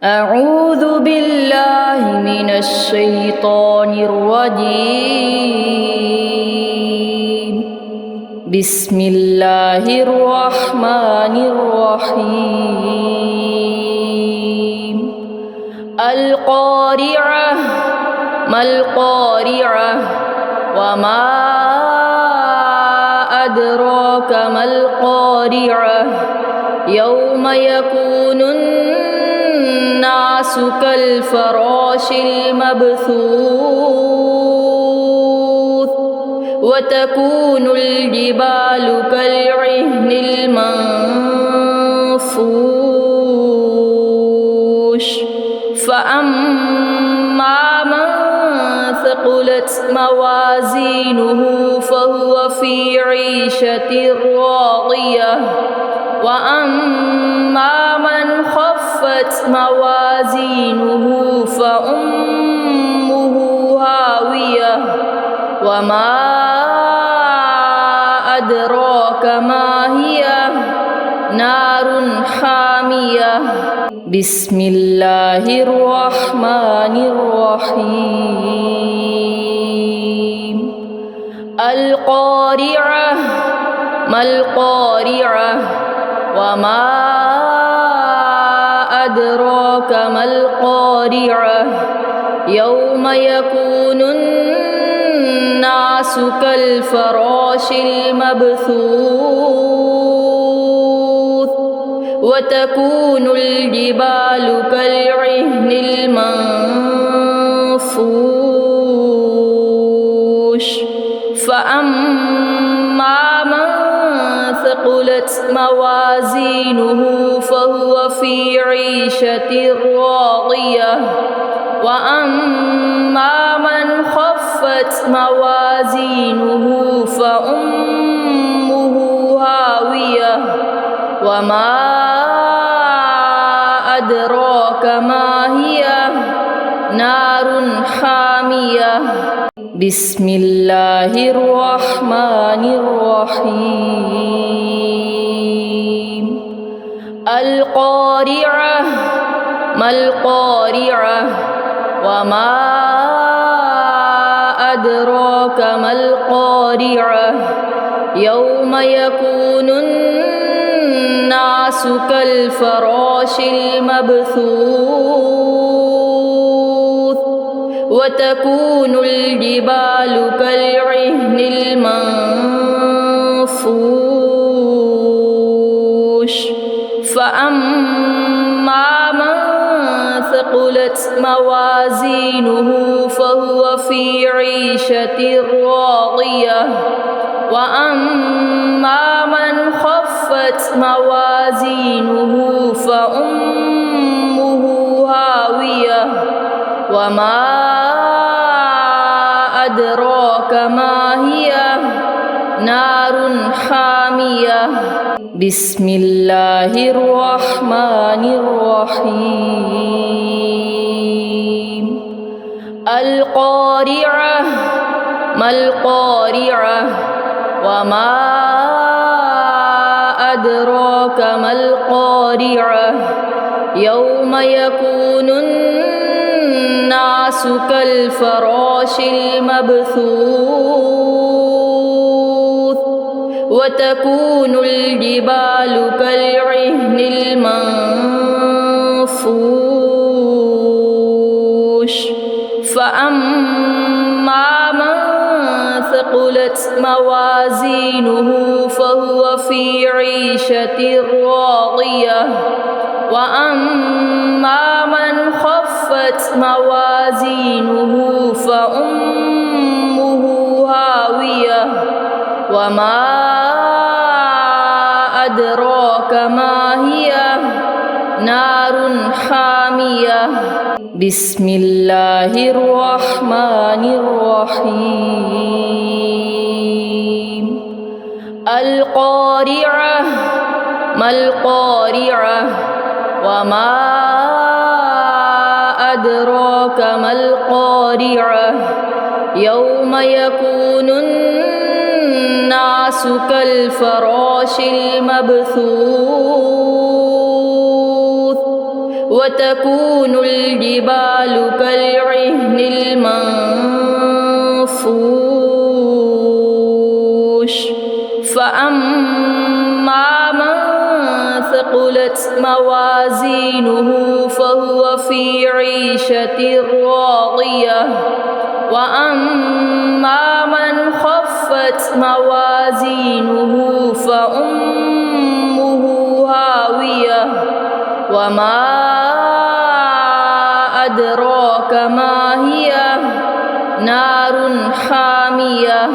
أعوذ بالله من الشيطان الرجيم. بسم الله الرحمن الرحيم. القارعة ما القارعة وما أدراك ما القارعة يوم يكون الناس كالفراش المبثوث وتكون الجبال كالعهن المنفوش فأما من ثقلت موازينه فهو في عيشة راضية وأما من خفت موازينه فأمه هاوية وما أدراك ما هي نار حامية. بسم الله الرحمن الرحيم. القارعة ما القارعة وما أدراك ما القارعة يوم يكون الناس كالفراش المبثوث وتكون الجبال كالعهن المنفوش فأما من ثقلت موازينه فهو في عيشة راضية وأما من خفت موازينه فأمه هاوية وما أدراك ما هي نار حامية. بسم الله الرحمن الرحيم. القارعة ما القارعة وما أدراك ما القارعة يوم يكون الناس كالفراش المبثوث وتكون الجبال كالعهن المنفوش فأما من ثقلت موازينه فهو في عيشة راضية وأما من خفت موازينه فأمه هاوية وما أدراك ما هي نار حامية. بسم الله الرحمن الرحيم. القارعة ما القارعة وما أدراك ما القارعة يوم يكون الناس كالفراش المبثوث وتكون الجبال كالعهن المنفوش فأما من ثقلت موازينه فهو في عيشة راضية وأما من خفت موازينه فأمه هاوية وما أدراك ما هي نار حامية. بسم الله الرحمن الرحيم. القارعة ما القارعة وما أدراك ما القارعة يوم يكون الناس كالفراش المبثوث وتكون الجبال كالعهن المنفوش فأما من ثقلت موازينه فهو في عيشة راضية وأما من خفت موازينه فأمه هاوية وما أدراك ما هي نار حامية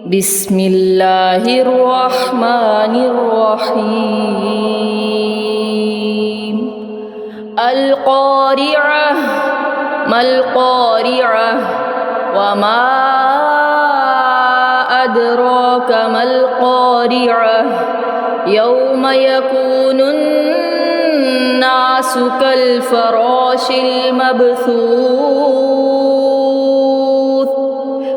بسم الله الرحمن الرحيم القارعة ما القارعة وما أدراك ما القارعة يوم يكون الناس كالفراش المبثوث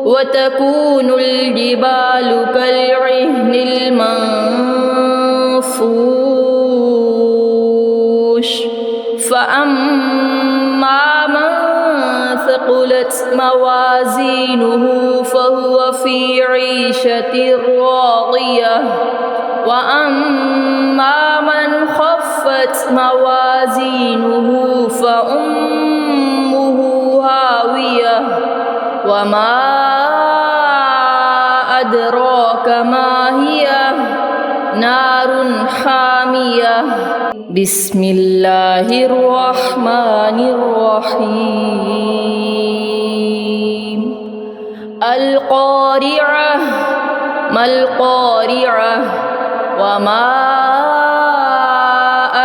وتكون الجبال كالعهن المنفوش فأما من ثقلت موازينه فهو في عيشة راضية وأما من خفت موازينه فأمه هاوية وما أدراك ما هي نار حامية بسم الله الرحمن الرحيم القارعة ما القارعة وما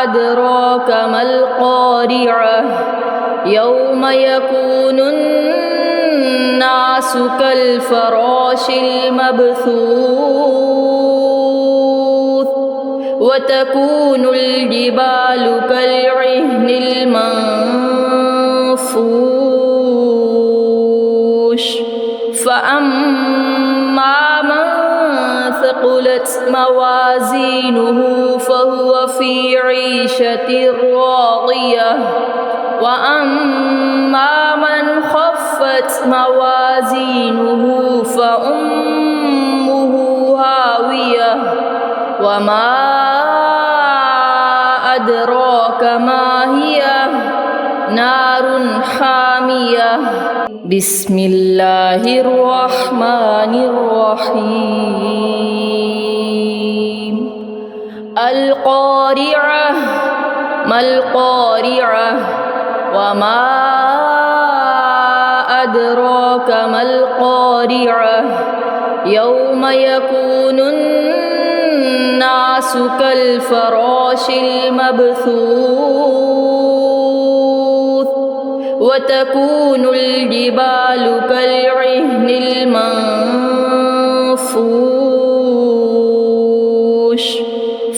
أدراك ما القارعة يوم يكون الناس كالفراش المبثوث وتكون الجبال كالعهن المنفوش فأما من ثقلت موازينه فهو في عيشة راضية وأما من خفت موازينه فأمه هاوية وما أدراك ما هي نار حامية بسم الله الرحمن الرحيم القارعة ما القارعة وما أدراك ما القارعة يوم يكون الناس كالفراش المبثوث وتكون الجبال كالعهن المنفوش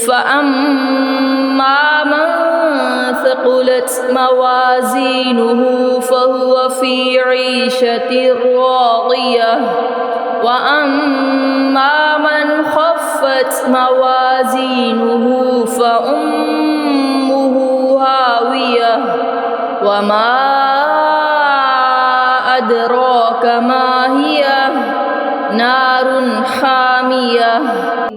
فأما من ثقلت موازينه فهو في عيشة راضية وأما من خفت موازينه فأمه هاوية وما أدراك ما هي نار حامية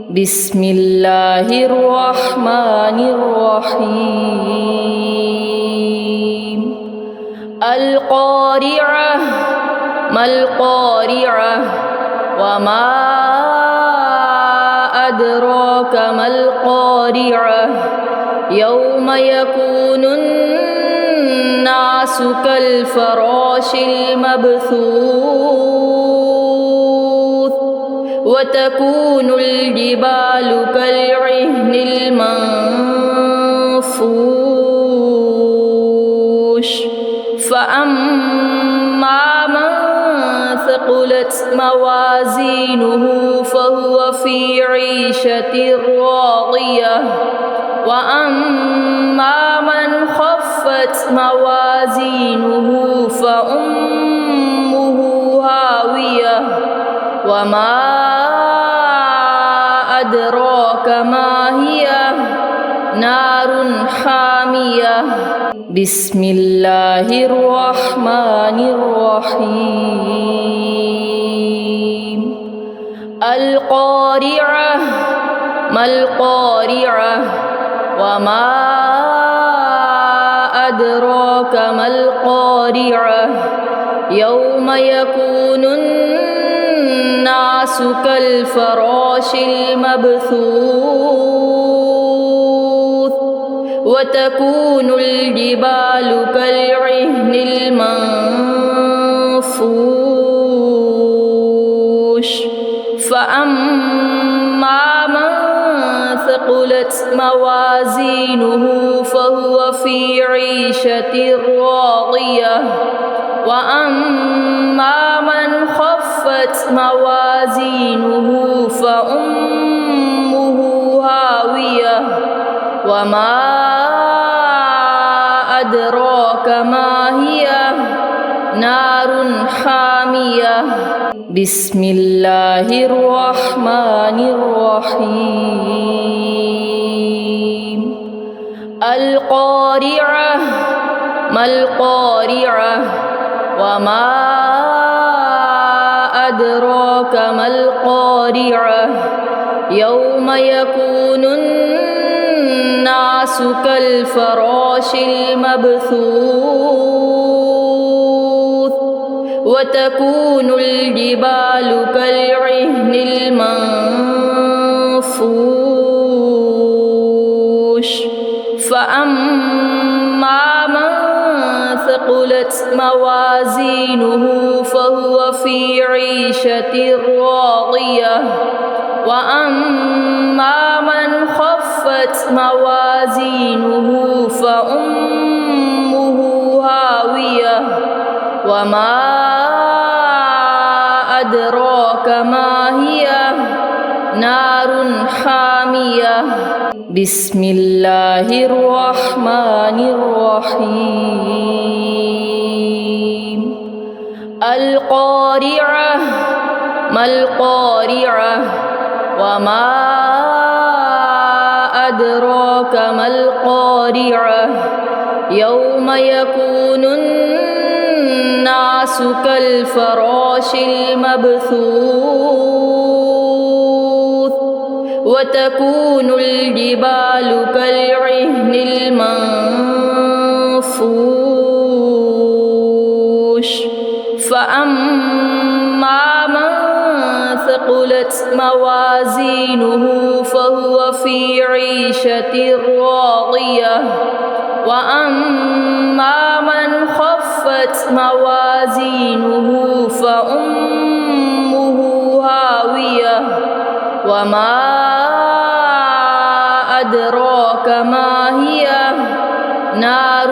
بسم الله الرحمن الرحيم القارعة ما القارعة وما أدراك ما القارعة يوم يكون الناس كالفراش المبثوث وتكون الجبال كالعهن المنفوش فأما من ثقلت موازينه فهو في عيشة راضية وأما من خفت موازينه فأمه هاوية وما أدراك ما هي نار حامية بسم الله الرحمن الرحيم القارعة ما القارعة وما أدراك ما القارعة يوم يكون الناس كالفراش المبثوث وتكون الجبال كالعهن المنفوش فأما من ثقلت موازينه فهو في عيشة راضية وأما من خفت موازينه فأمه هاوية وما أدراك ما هي نار حامية بسم الله الرحمن الرحيم القارعة ما القارعة وما أدراك ما القارعة يوم يكون الناس كالفراش المبثوث وتكون الجبال كالعهن المنفوش فأما من ثقلت موازينه فهو في عيشة راضية وأما من خفت موازينه فأمه هاوية وما أدراك ما هي نار حامية بسم الله الرحمن الرحيم القارعة ما القارعة وما أدراك ما القارعة يوم يكون الناس كالفراش المبثوث وتكون الجبال كالعهن المنفوش فأما من ثقلت موازينه فهو في عيشة راضية وأما من خفت موازينه فأمه هاوية وما أدراك ما هي نار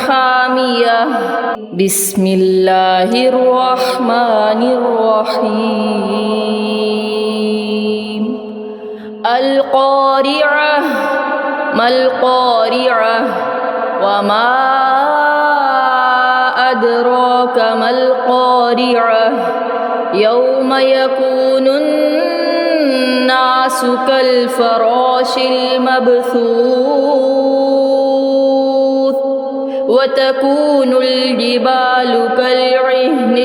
حامية بسم الله الرحمن الرحيم القارعة ما القارعة وما أدراك ما القارعة يوم يكون الناس كالفراش المبثوث وتكون الجبال كالعهن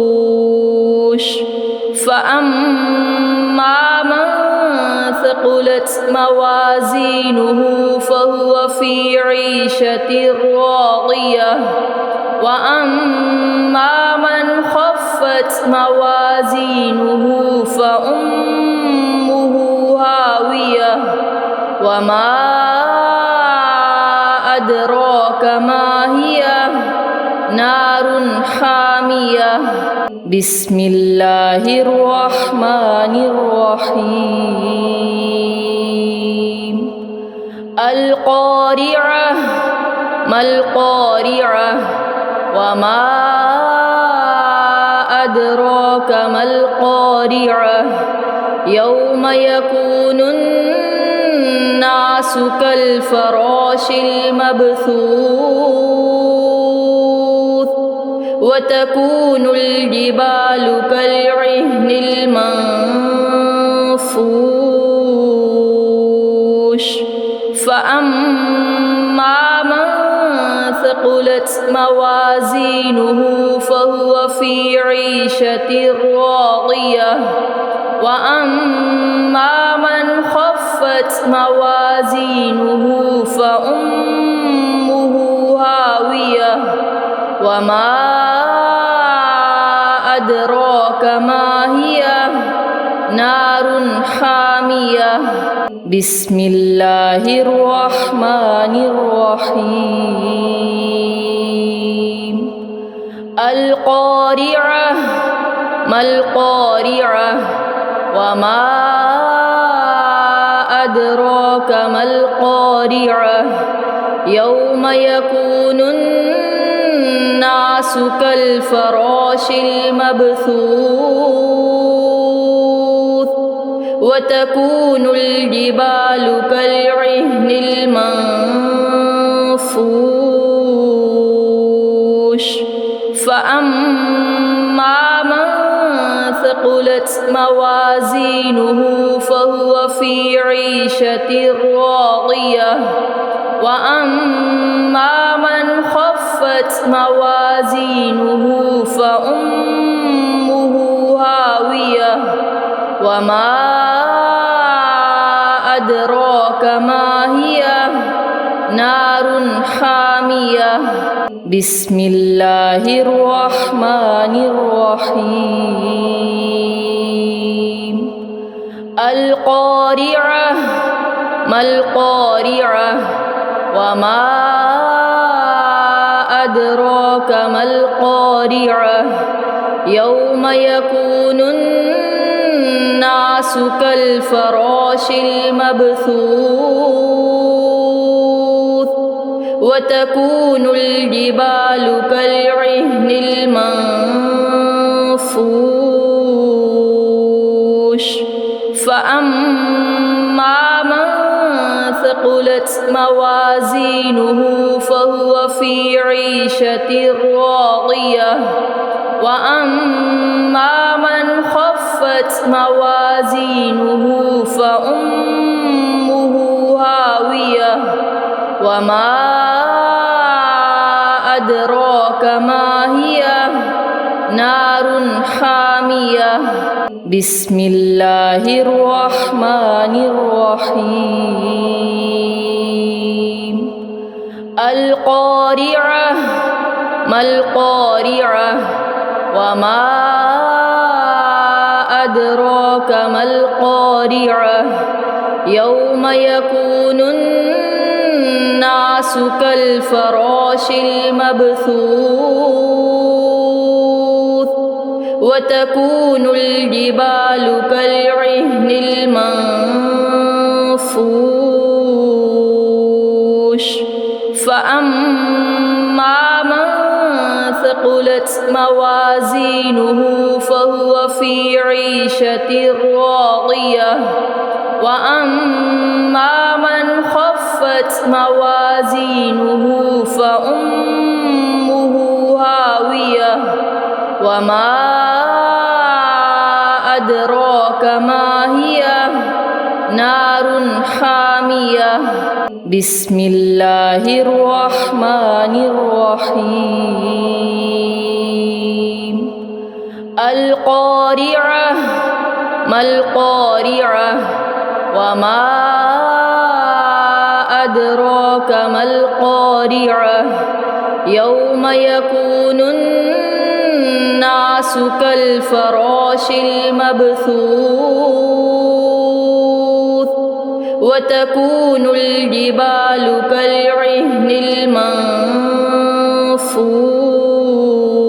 المنفوش فأما من ثقلت موازينه فهو في عيشة راضية وأما من خفت موازينه فأمه هاوية وما أدراك ما هي نار حامية بسم الله الرحمن الرحيم القارعة ما القارعة وما أدراك ما القارعة يوم يكون الناس كالفراش المبثوث وتكون الجبال كالعهن المنفوش فأما من ثقلت موازينه فهو في عيشة راضية وأما من خفت موازينه فأمه هاوية وما أدراك ما هي نار حامية بسم الله الرحمن الرحيم القارعة ما القارعة وما أدراك ما القارعة يوم يكون الناس كالفراش المبثوث وتكون الجبال كالعهن المنفوش فأما من ثقلت موازينه فهو في عيشة راضية وأما من خفت موازينه فأمه هاوية وما أدراك ما هي نار حامية بسم الله الرحمن الرحيم القارعة ما القارعة وما أدراك ما القارعة يوم يكون الناس كالفراش المبثوث وتكون الجبال كالعهن المنفوش فأما من ثقلت موازينه فهو في عيشة راضية وأما من خفت موازينه فأمه هاوية وما أدراك ما هي نار حامية بسم الله الرحمن الرحيم القارعة ما القارعة وما أدراك ما القارعة يوم يكون الناس كالفراش المبثوث وتكون الجبال كالعهن المنفوش فأما من ثقلت موازينه فهو في عيشة راضية وأما من خفت موازينه فأمه هاوية وما أدراك ما هي نار حامية بسم الله الرحمن الرحيم القارعة ما القارعة وما أدراك ما القارعة يوم يكون الناس كالفراش المبثوث وتكون الجبال كالعهن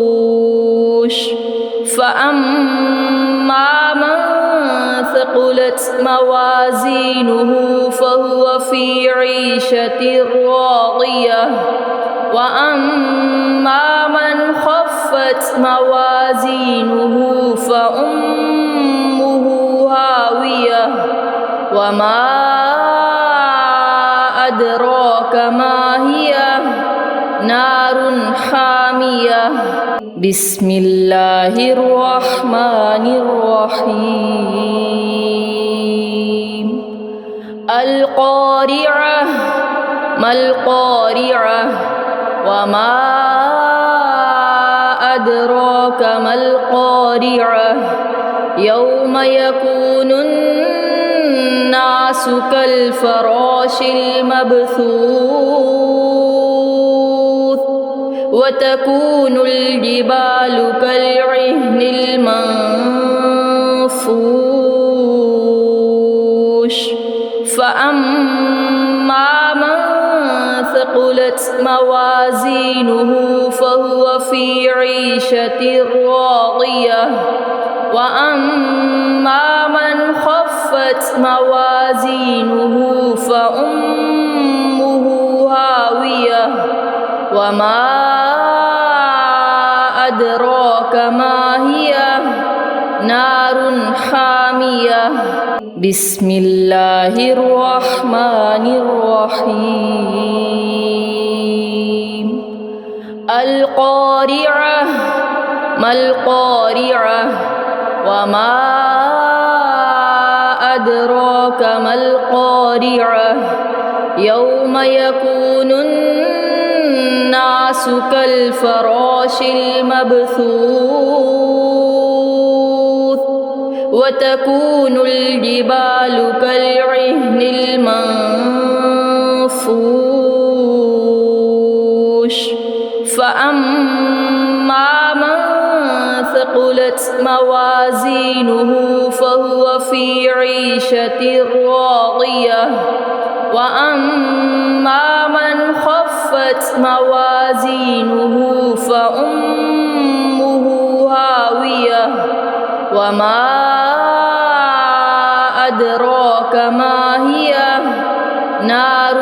المنفوش فأما من ثقلت موازينه فهو في عيشة راضية وأما من خفت موازينه فأمه هاوية وما أدراك ما هي نار حامية بسم الله الرحمن الرحيم القارعة ما القارعة وما أدراك ما القارعة يوم يكون الناس كالفراش المبثوث وتكون الجبال كالعهن المنفوش فأما من ثقلت موازينه فهو في عيشة راضية وأما من خفت موازينه فأمه هاوية وما أدراك ما هي نار حامية بسم الله الرحمن الرحيم القارعة ما القارعة وما أدراك ما القارعة يوم يكون الناس كالفراش المبثوث وتكون الجبال كالعهن المنفوش فأما من ثقلت موازينه فهو في عيشة راضية وأما من خفت موازينه فأمه هاوية وما أدراك ما هي نار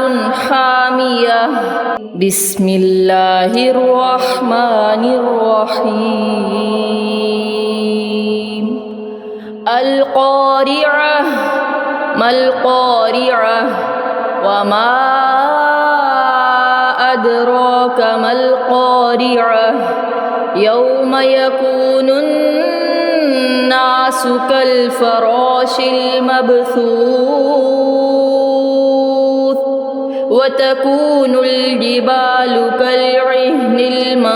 حامية بسم الله الرحمن الرحيم القارعة ما القارعة وما أدراك ما القارعة يوم يكون الناس كالفراش المبثوث وتكون الجبال كالعهن المنفوش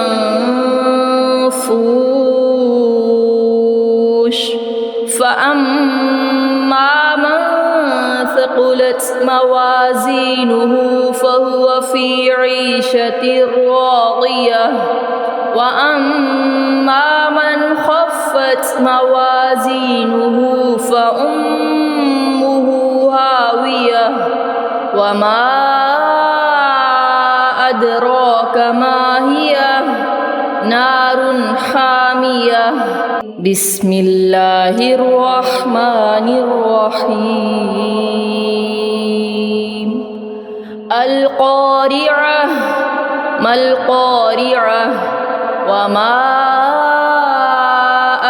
فأما من ثقلت موازينه فهو في عيشة راضية وأما من خفت موازينه فأمه هاوية وما أدراك ما هي نار حامية بسم الله الرحمن الرحيم القارعة ما القارعة وما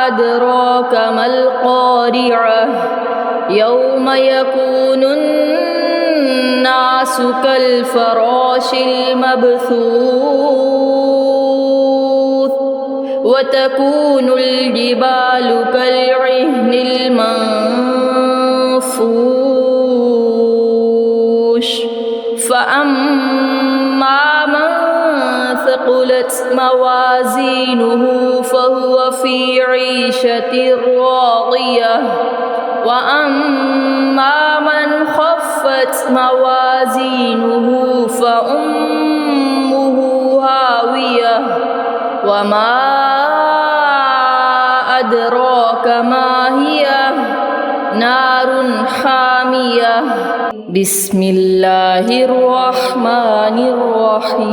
أدراك ما القارعة يوم يكون الناس كالفراش المبثوث وتكون الجبال كالعهن المنفوش فأما من ثقلت موازينه موازينه فهو في عيشة راضية وأما من خفت موازينه فأمه هاوية وما أدراك ما هي نار حامية بسم الله الرحمن الرحيم القارعة ما القارعة وما أدراك ما القارعة يوم يكون الناس كالفراش المبثوث وتكون الجبال كالعهن المنفوش فأما من ثقلت موازينه فهو في وأما من خفت موازينه فأمه هاوية وما أدراك ما هي نار حامية بسم الله الرحمن الرحيم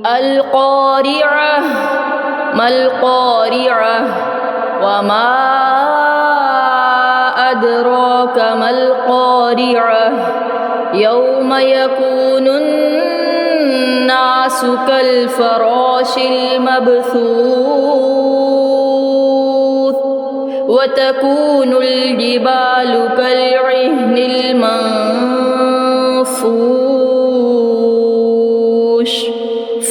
القارعة ما القارعة وما أدراك ما القارعة يوم يكون الناس كالفراش المبثوث وتكون الجبال كالعهن المنفوش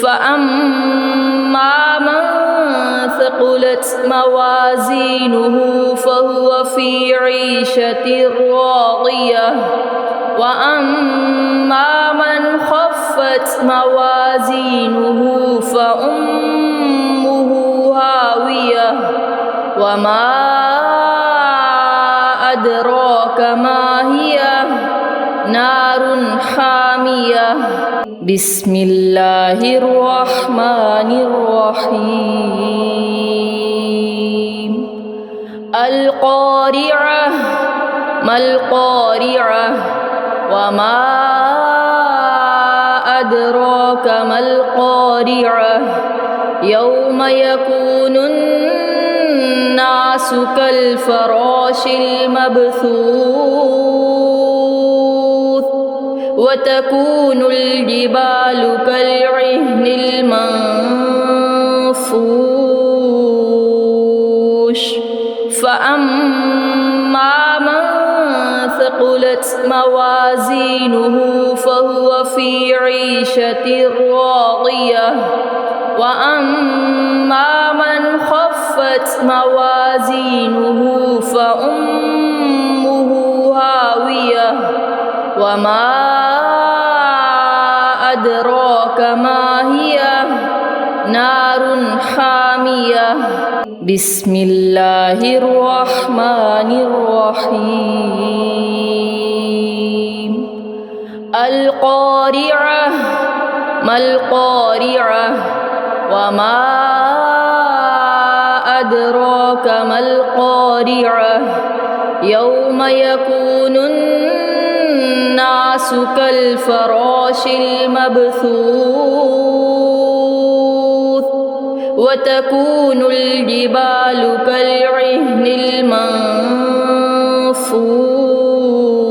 فأما من ثقلت موازينه فهو في عيشة راضية وأما من خفت موازينه فأمه هاوية وما أدراك ما هي نار حامية بسم الله الرحمن الرحيم القارعة ما القارعة وما أدراك ما القارعة يوم يكون الناس كالفراش المبثوث وتكون الجبال كالعهن المنفوش فأما من ثقلت موازينه فهو في عيشة راضية وأما من خفت موازينه فأمه هاوية وما أدراك ما هي نار حامية بسم الله الرحمن الرحيم القارعة ما القارعة وما أدراك ما القارعة يوم يكون الناس كالفراش المبثوث وتكون الجبال كالعهن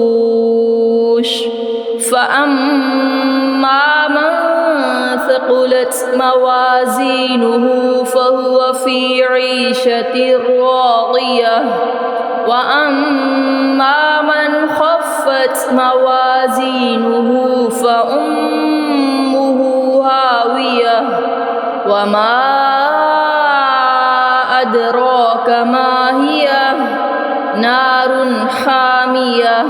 المنفوش فأما من ثقلت موازينه فهو في عيشة راضية وأما من خفت موازينه فأمه هاوية وما أدراك ما هي نار حامية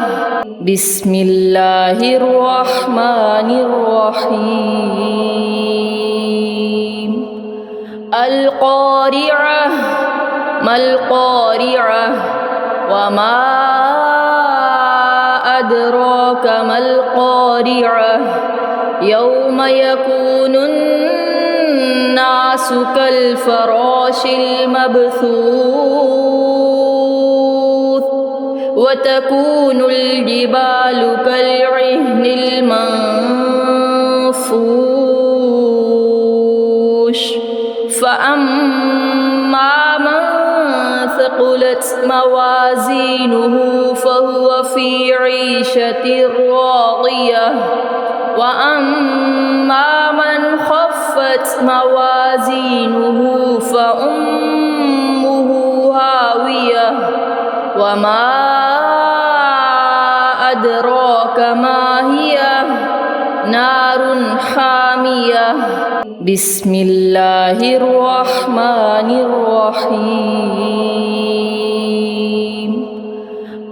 بسم الله الرحمن الرحيم القارعة ما القارعة وما أدراك ما القارعة يوم يكون الناس كالفراش المبثوث وتكون الجبال كالعهن المنفوش فأما من ثقلت موازينه فهو في عيشة راضية وأما من خفت موازينه فأمه هاوية وما أدراك ما هي نار حامية بسم الله الرحمن الرحيم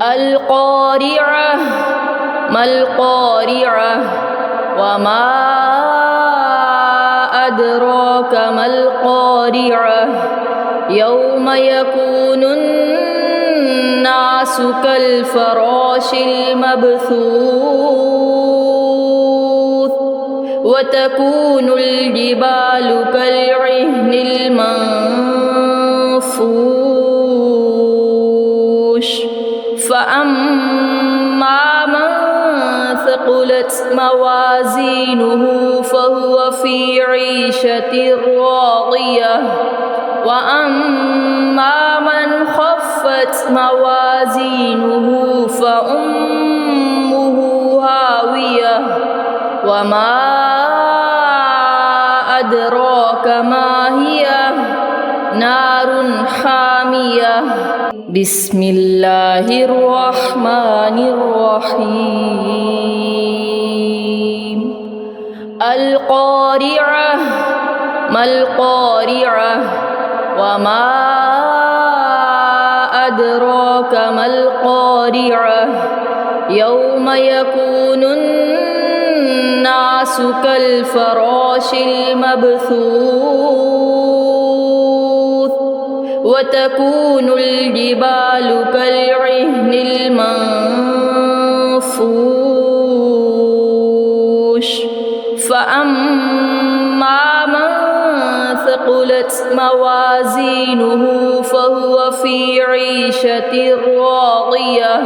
القارعة ما القارعة وما أدراك ما القارعة يوم يكون الناس كالفراش المبثوث وتكون الجبال كالعهن المنفوش فأما من ثقلت موازينه فهو في عيشة راضية وأما من خفت موازينه فأمه هاوية وما أدراك ما هي نار حامية بسم الله الرحمن الرحيم القارعة ما القارعة وما أدراك ما القارعة يوم يكون الناس كالفراش المبثوث وتكون الجبال كالعهن المنفوش فأما من ثقلت موازينه فهو في عيشة راضية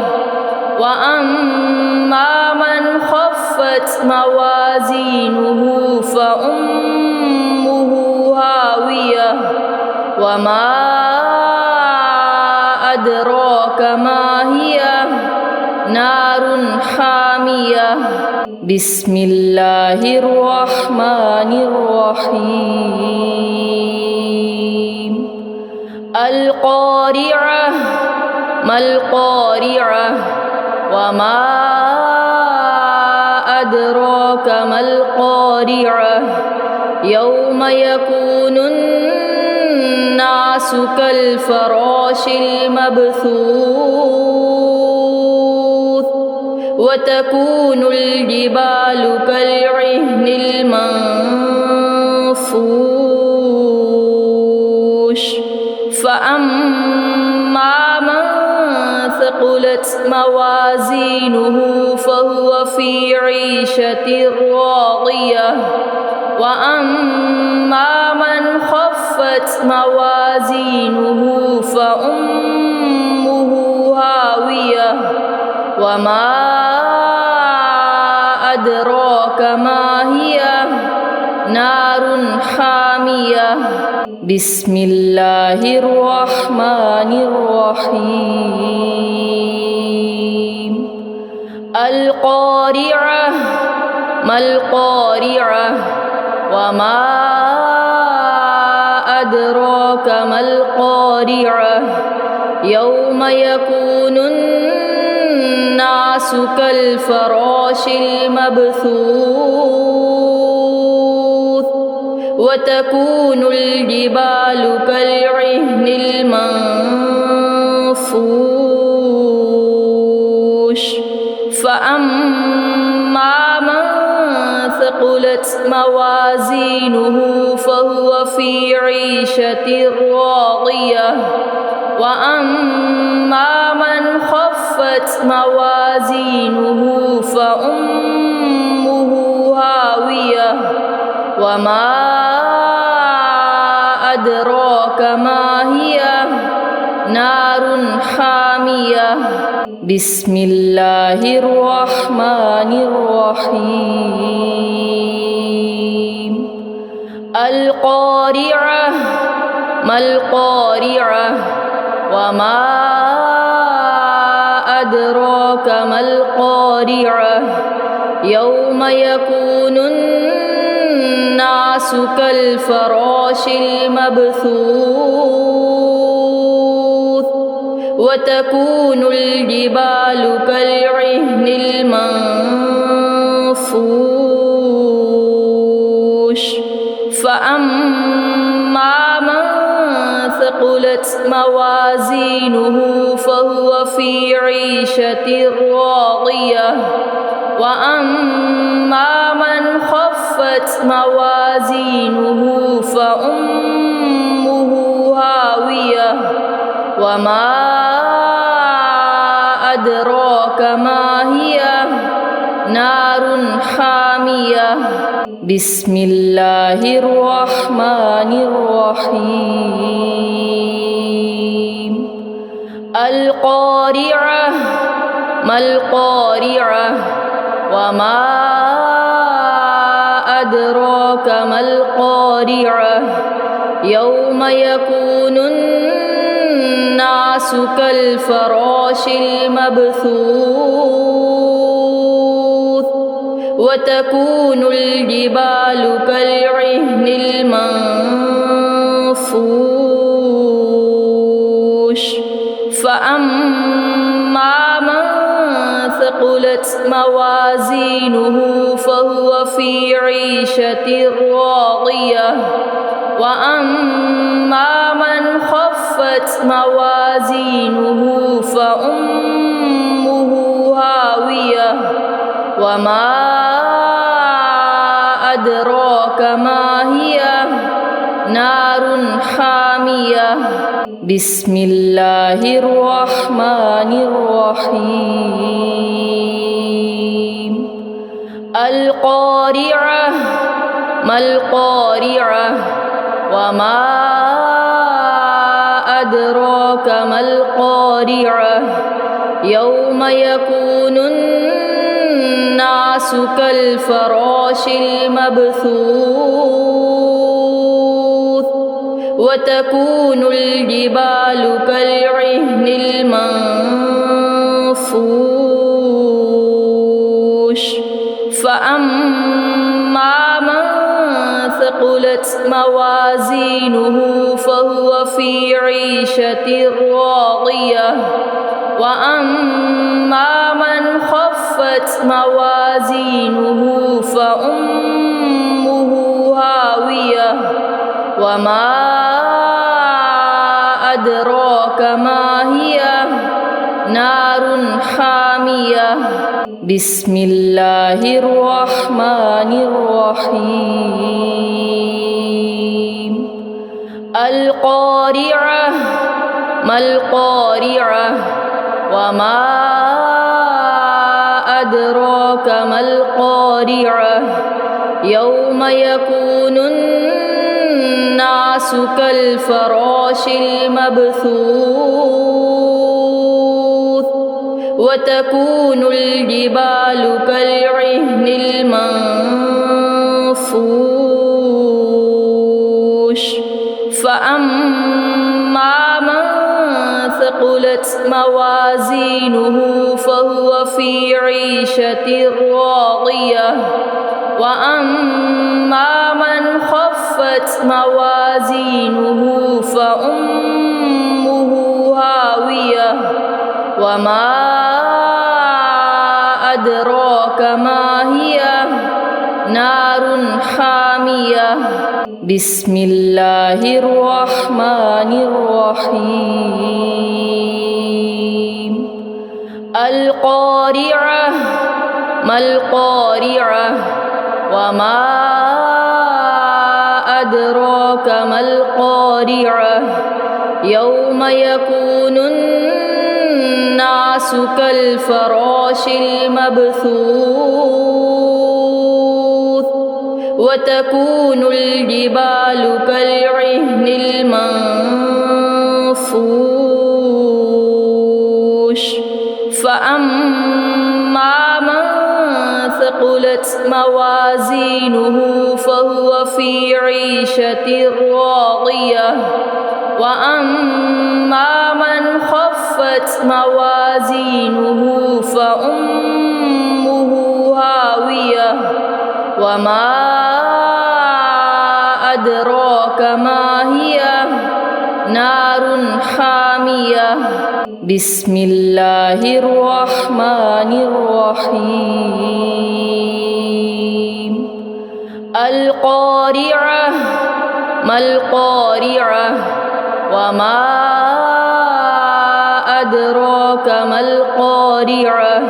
وأما من خفت موازينه فأمه هاوية وما أدراك ما هي نار حامية بسم الله الرحمن الرحيم القارعة ما القارعة وما أدراك ما القارعة يوم يكون الناس كالفراش المبثوث وتكون الجبال كالعهن المنفوش فأما من ثقلت موازينه فهو في عيشة راضية وأما من خفت موازينه فأمه هاوية وما أدراك ما هي نار حامية بسم الله الرحمن الرحيم القارعة ما القارعة وما أدراك ما القارعة يوم يكون الناس كالفراش المبثوث وتكون الجبال كالعهن المنفوش فأما من ثقلت موازينه فهو في عيشة راضية وأما من خفت موازينه فأمه هاوية وما أدراك ما هي نار حامية بسم الله الرحمن الرحيم القارعة ما القارعة وما أدراك ما القارعة يوم يكون الناس كالفراش المبثوث وتكون الجبال كالعهن المنفوش فأما من ثقلت موازينه فهو في عيشة راضية وأما من خفت موازينه فأمه هاوية وما أدراك ما هي نار حامية بسم الله الرحمن الرحيم القارعة ما القارعة وما أدراك ما القارعة يوم يكون الناس كالفراش المبثوث وتكون الجبال كالعهن المنفوش فأما من ثقلت موازينه فهو في عيشة راضية وأما من خفت موازينه فأمه هاوية هاوية وما أدراك ما هي نار حامية بسم الله الرحمن الرحيم القارعة ما القارعة وما أدراك ما القارعة يوم يكون الناس كالفراش المبثوث وتكون الجبال كالعهن المنفوش فأما من ثقلت موازينه فهو في عيشة راضية وأما من خفت موازينه فأمه هاوية وما أدراك ما هي نار حامية بسم الله الرحمن الرحيم القارعة ما القارعة وما أدراك ما القارعة يوم يكون الناس كالفراش المبثوث وتكون الجبال كالعهن المنفوش فأما من ثقلت موازينه فهو في عيشة راضية وأما من خفت موازينه فأمه هاوية وما أدراك ما هي نار حامية بسم الله الرحمن الرحيم القارعة ما القارعة وما أدراك ما القارعة يوم يكون الناس كالفراش المبثوث وتكون الجبال كالعهن المنفوش فأما من ثقلت موازينه فهو في عيشة راضية وأما من خفت موازينه فأمه هاوية وما أدراك ما هي نار حامية بسم الله الرحمن الرحيم القارعة ما القارعة وما أدراك ما القارعة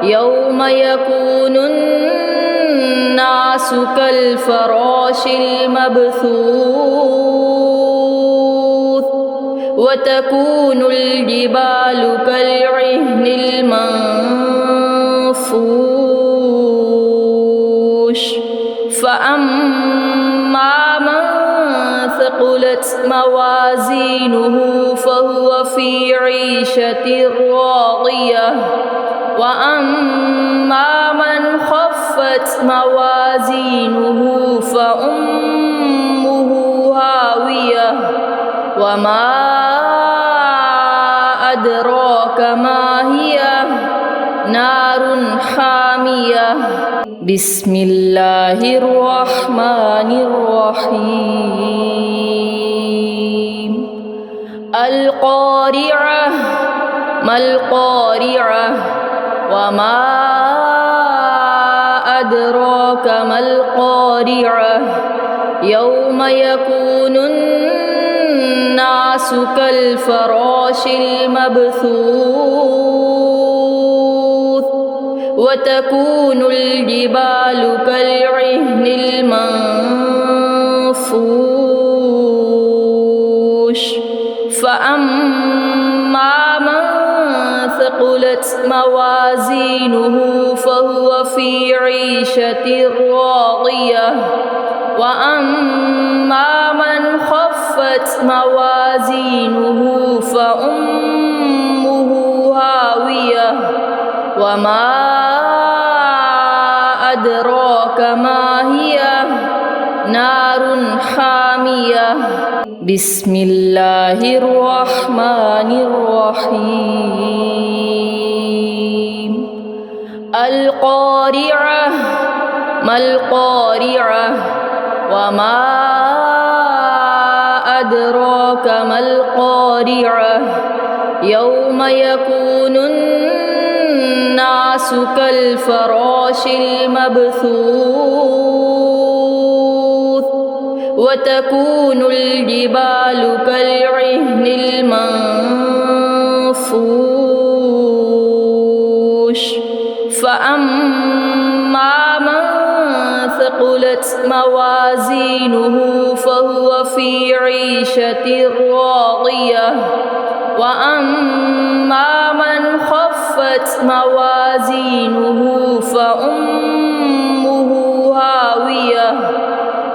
يوم يكون الناس كالفراش المبثوث وتكون الجبال كالعهن المنفوش فأما من ثقلت موازينه فهو في عيشة راضية وأما من خفت موازينه فأمه هاوية وما أدراك ما هي نار حامية بسم الله الرحمن الرحيم القارعة ما القارعة وما أدراك ما القارعة يوم يكون الناس كالفراش المبثوث وتكون الجبال كالعهن المنفوش فأما من ثقلت موازينه فهو في عيشة راضية وأما من خفت موازينه فأمه هاوية وما أدراك ما هي نار حامية بسم الله الرحمن الرحيم القارعة ما القارعة وما أدراك ما القارعة يوم يكون الناس كالفراش المبثوث وتكون الجبال كالعهن المنفوش فأما من ثقلت موازينه فهو في عيشة راضية وأما من خفت موازينه فأمه هاوية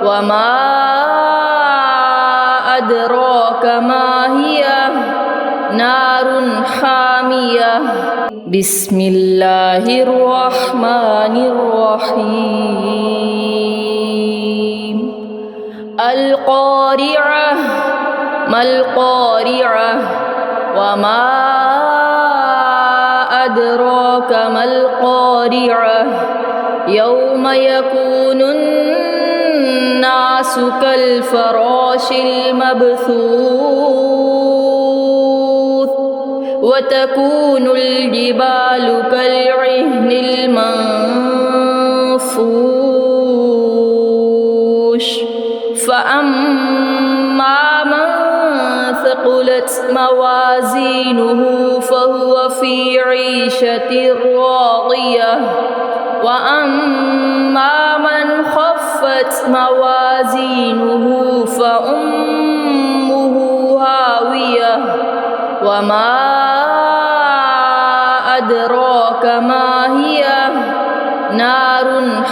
وما أدراك ما هي نار حامية بسم الله الرحمن الرحيم القارعة ما القارعة وما أدراك ما القارعة يوم يكون الناس كالفراش المبثوث وتكون الجبال كالعهن المنفوش فأما من ثقلت موازينه فهو في عيشة راضية وأما من خفت موازينه فأمه هاوية وما أدراك ما هي نار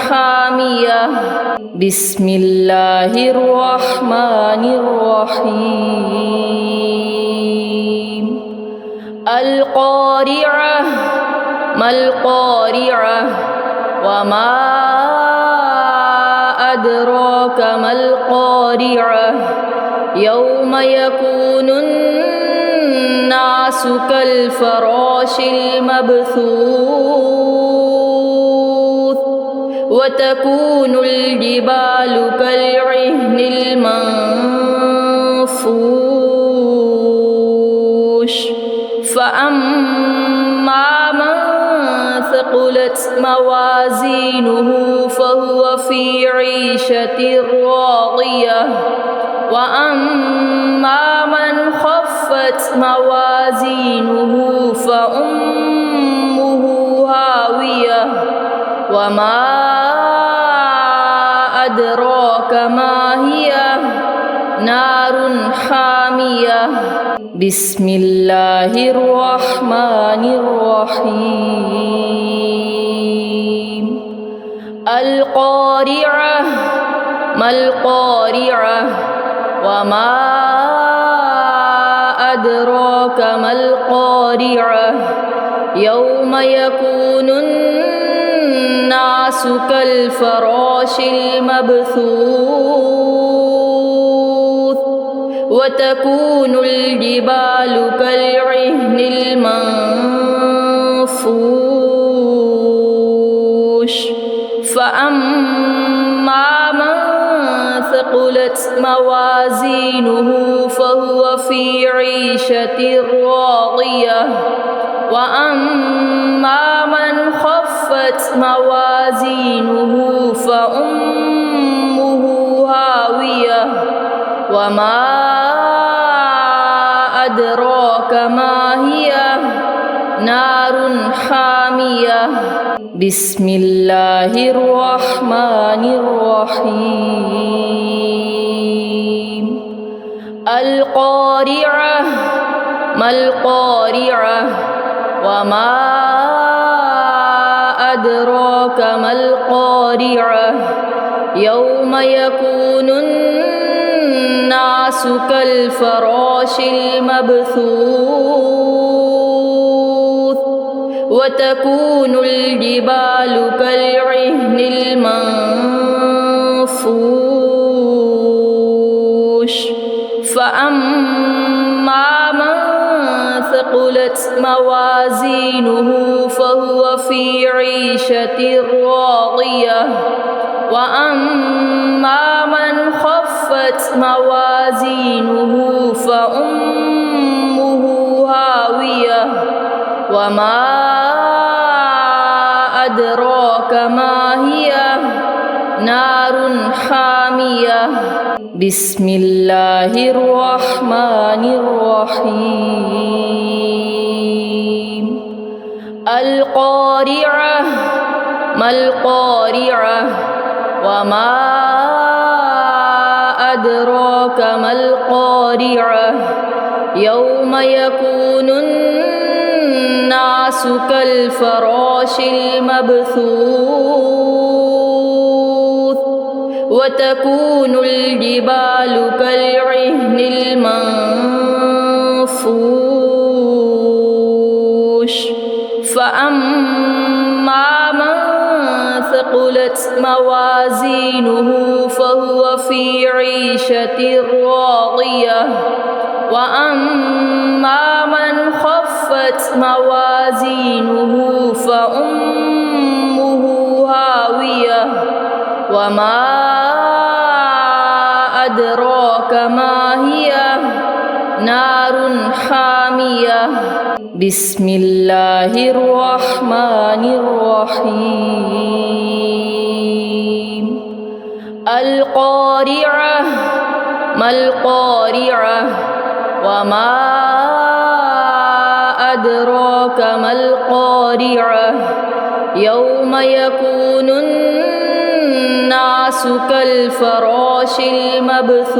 حامية بسم الله الرحمن الرحيم القارعة ما القارعة وما أدراك ما القارعة يوم يكون الناس كالفراش المبثوث وتكون الجبال كالعهن المنفوش فأما من ثقلت موازينه فهو في عيشة راضية وأما من خفت موازينه فأمه هاوية وما أدراك ما هي نار حامية بسم الله الرحمن الرحيم القارعة ما القارعة وما أدراك ما القارعة يوم يكون الناس كالفراش المبثوث وتكون الجبال كالعهن المنفوش فأما من ثقلت موازينه فهو في عيشة راضية وأما من خفت موازينه فأمه هاوية وما أدراك ما هي نار حامية بسم الله الرحمن الرحيم القارعة ما القارعة وما أدراك ما القارعة يوم يكون الناس كالفراش المبثوث وتكون الجبال كالعهن المنفوش فأما من ثقلت موازينه فهو في عيشة راضية وأما من خفت موازينه فأمه هاوية وما أدراك ما هي نار حامية بسم الله الرحمن الرحيم القارعة ما القارعة وما أدراك ما القارعة يوم يكون الناس كالفراش المبثوث وتكون الجبال كالعهن المنفوش فأما من ثقلت موازينه فهو في عيشة راضية وأما من خفت موازينه فأمه هاوية وما أدراك ما هي نار حامية بسم الله الرحمن الرحيم القارعة ما القارعة وما أدراك ما القارعة يوم يكون الناس كالفراش المبثوث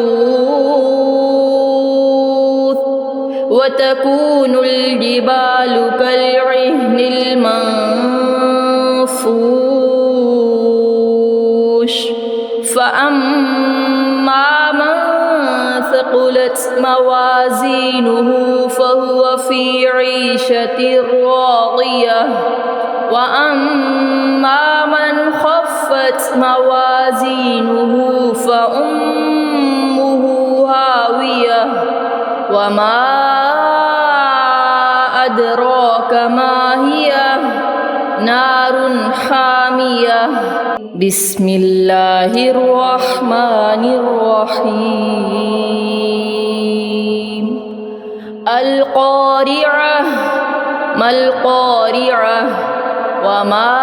وتكون الجبال كالعهن المنفوش فأما من ثقلت موازينه فهو في عيشة راضية وأما من خفت موازينه فأمه هاوية وما أدراك ما هي نار حامية بسم الله الرحمن الرحيم القارعة ما القارعة وما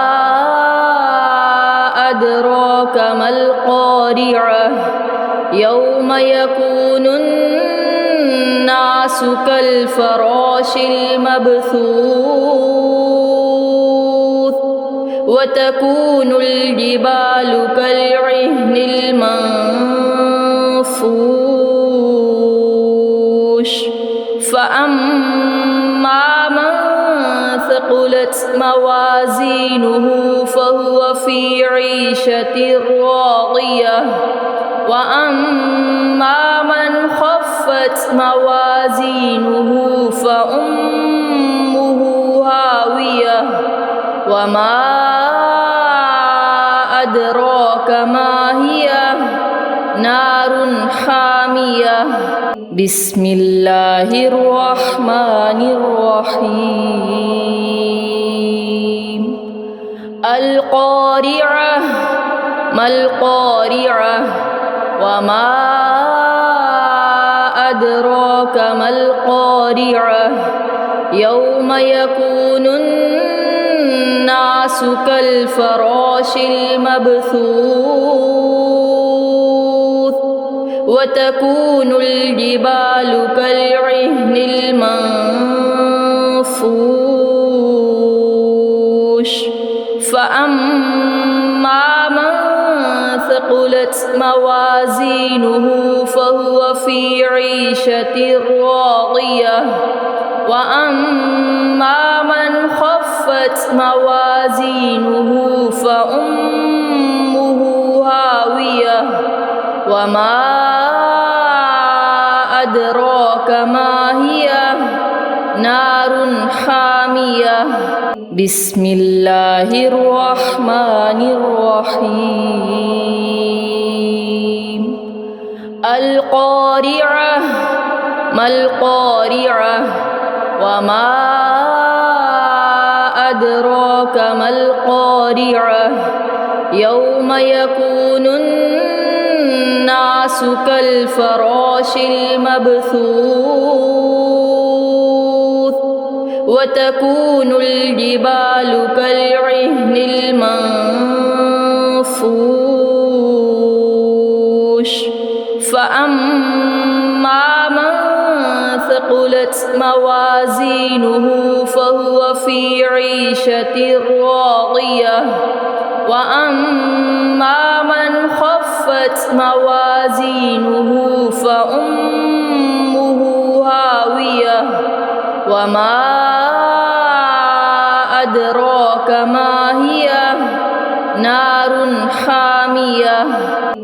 أدراك ما القارعة يوم يكون الناس كالفراش المبثوث وتكون الجبال كالعهن المنفوش فأما من ثقلت موازينه فهو في عيشة راضية وأما من خفت موازينه فأمه هاوية وما أدراك ما هي نار حامية بسم الله الرحمن الرحيم القارعة ما القارعة وما أدراك ما القارعة يوم يكون الناس كالفراش المبثوث وتكون الجبال كالعهن المنفوش ثقلت موازينه فهو في عيشة راضية وأما من خفت موازينه فأمه هاوية وما أدراك ما هي نار حامية بسم الله الرحمن الرحيم القارعة ما القارعة وما أدراك ما القارعة يوم يكون الناس كالفراش المبثوث وتكون الجبال كالعهن المنفوش فأما من ثقلت موازينه فهو في عيشة راضية وأما من خفت موازينه فأمه هاوية وما أدراك ما هي نار حامية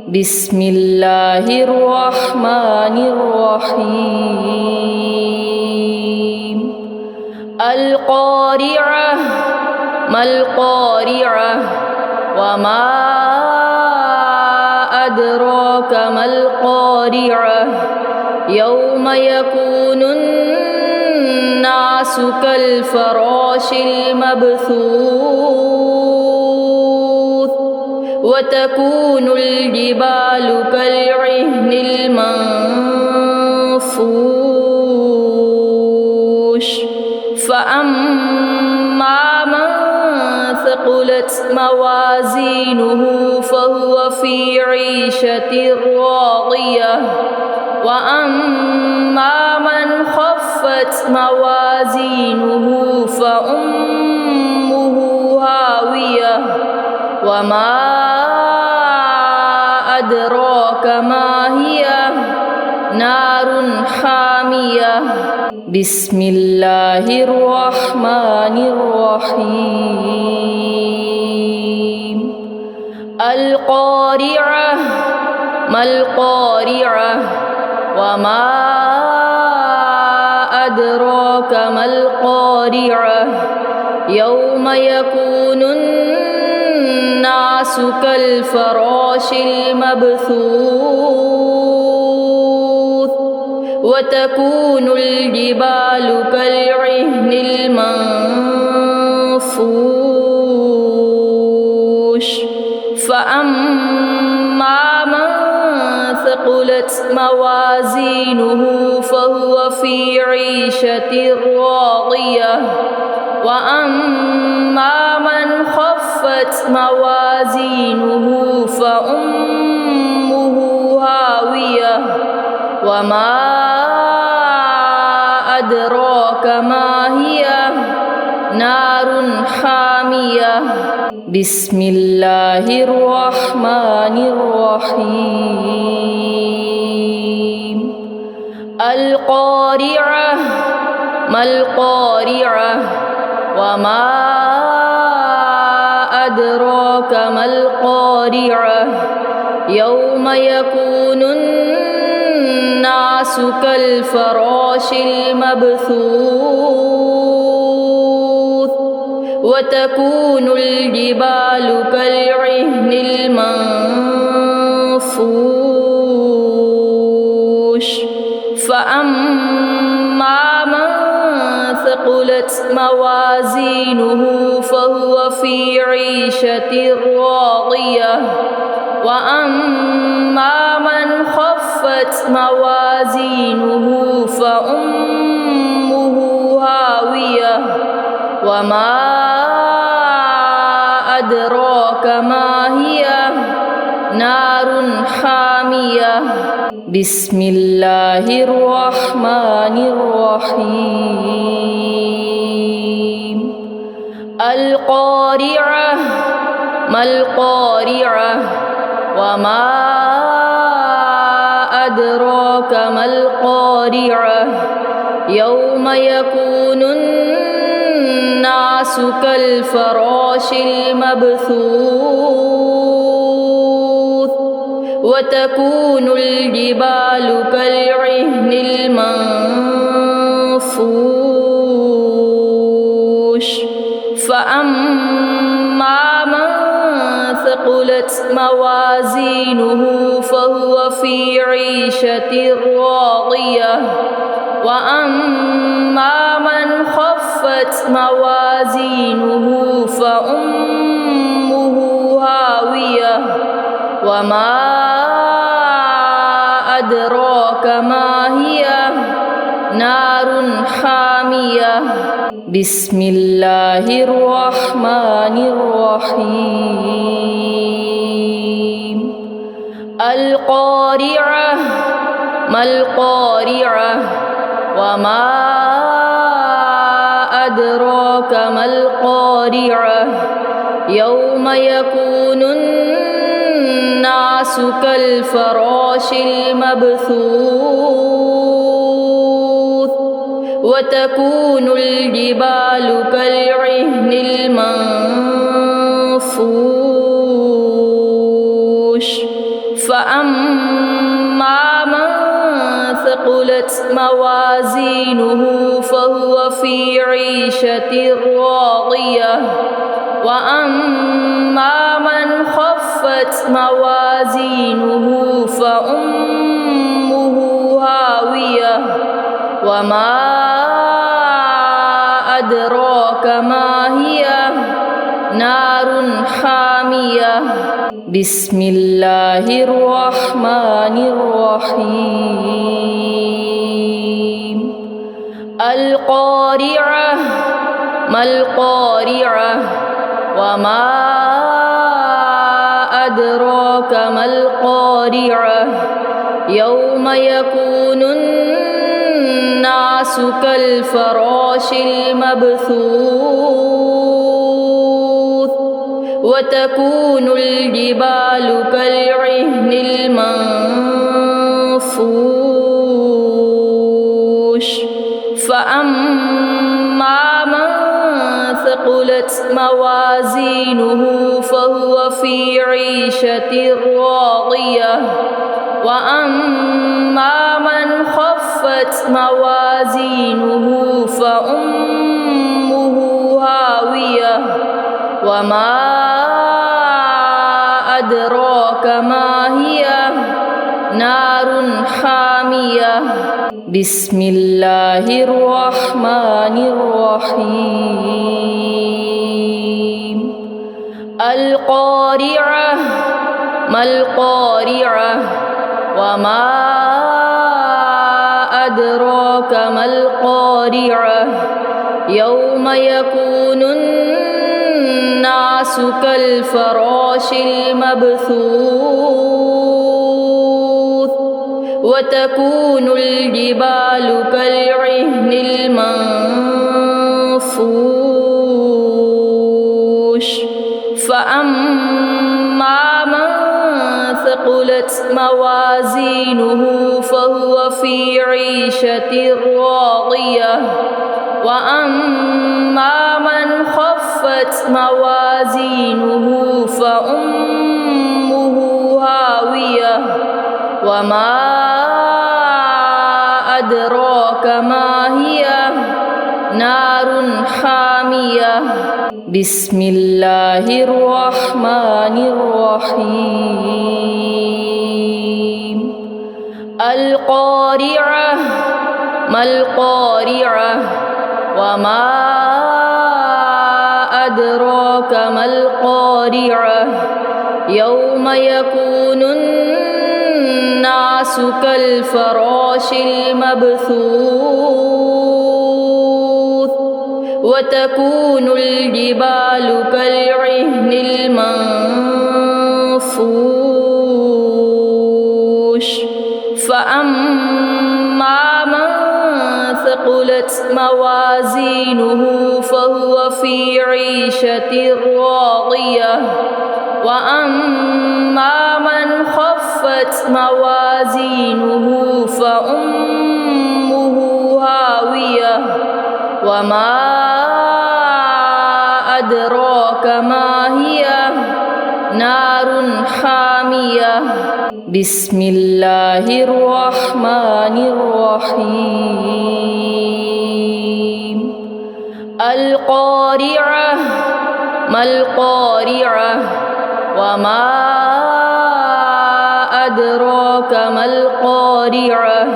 بسم الله الرحمن الرحيم القارعة ما القارعة وما أدراك ما القارعة يوم يكون الناس كالفراش المبثوث وتكون الجبال كالعهن المنفوش فأما من ثقلت موازينه فهو في عيشة راضية وأما من خفت موازينه فأمه هاوية وما أدراك ما هي نار حامية بسم الله الرحمن الرحيم القارعة ما القارعة وما أدراك ما القارعة يوم يكون الناس كالفراش المبثوث وتكون الجبال كالعهن المنفوش فأما من ثقلت موازينه فهو في عيشة راضية وأما من خفت موازينه فأمه هاوية وما أدراك ما هي نار حامية بسم الله الرحمن الرحيم القارعة ما القارعة وما أدراك ما القارعة يوم يكون الناس كالفراش المبثوث وتكون الجبال كالعهن المنفوش فأما من ثقلت موازينه فهو في عيشة راضية وأما من خفت موازينه فأمه هاوية وما أدراك ما هي نار حامية بسم الله الرحمن الرحيم القارعة ما القارعة وما أدراك ما القارعة يوم يكون الناس كالفراش المبثوث وتكون الجبال كالعهن المنفوش فأما من ثقلت موازينه فهو في عيشة راضية وأما من خفت موازينه فأمه هاوية وما أدراك ما هي نار حامية بسم الله الرحمن الرحيم القارعة ما القارعة وما أدراك ما القارعة يوم يكون الناس كالفراش المبثوث وتكون الجبال كالعهن المنفوش فأما من ثقلت موازينه فهو في عيشة راضية وأما من خفت موازينه فأمه هاوية وما أدراك ما هي نار حامية بسم الله الرحمن الرحيم القارعة ما القارعة وما أدراك ما القارعة يوم يكون الناس كالفراش المبثوث وتكون الجبال كالعهن المنفوش فأما من ثقلت موازينه فهو في عيشة راضية وأما من خفت موازينه فأمه هاوية وما أدراك ما هي نار حامية بسم الله الرحمن الرحيم القارعة ما القارعة وما أدراك ما القارعة يوم يكون الناس كالفراش المبثوث وتكون الجبال كالعهن المنفوش فأما من ثقلت موازينه فهو في عيشة راضية وأما من خفت موازينه فأمه هاوية وما أدراك ما هي نار حامية بسم الله الرحمن الرحيم القارعة ما القارعة وما أدراك ما القارعة يوم يكون الناس كالفراش المبثوث وتكون الجبال كالعهن المنفوش فأما من ثقلت موازينه فهو في عيشة راضية وأما من موازينه فأمه هاوية وما أدراك ما هي نار حامية بسم الله الرحمن الرحيم القارعة ما القارعة وما أدراك ما القارعة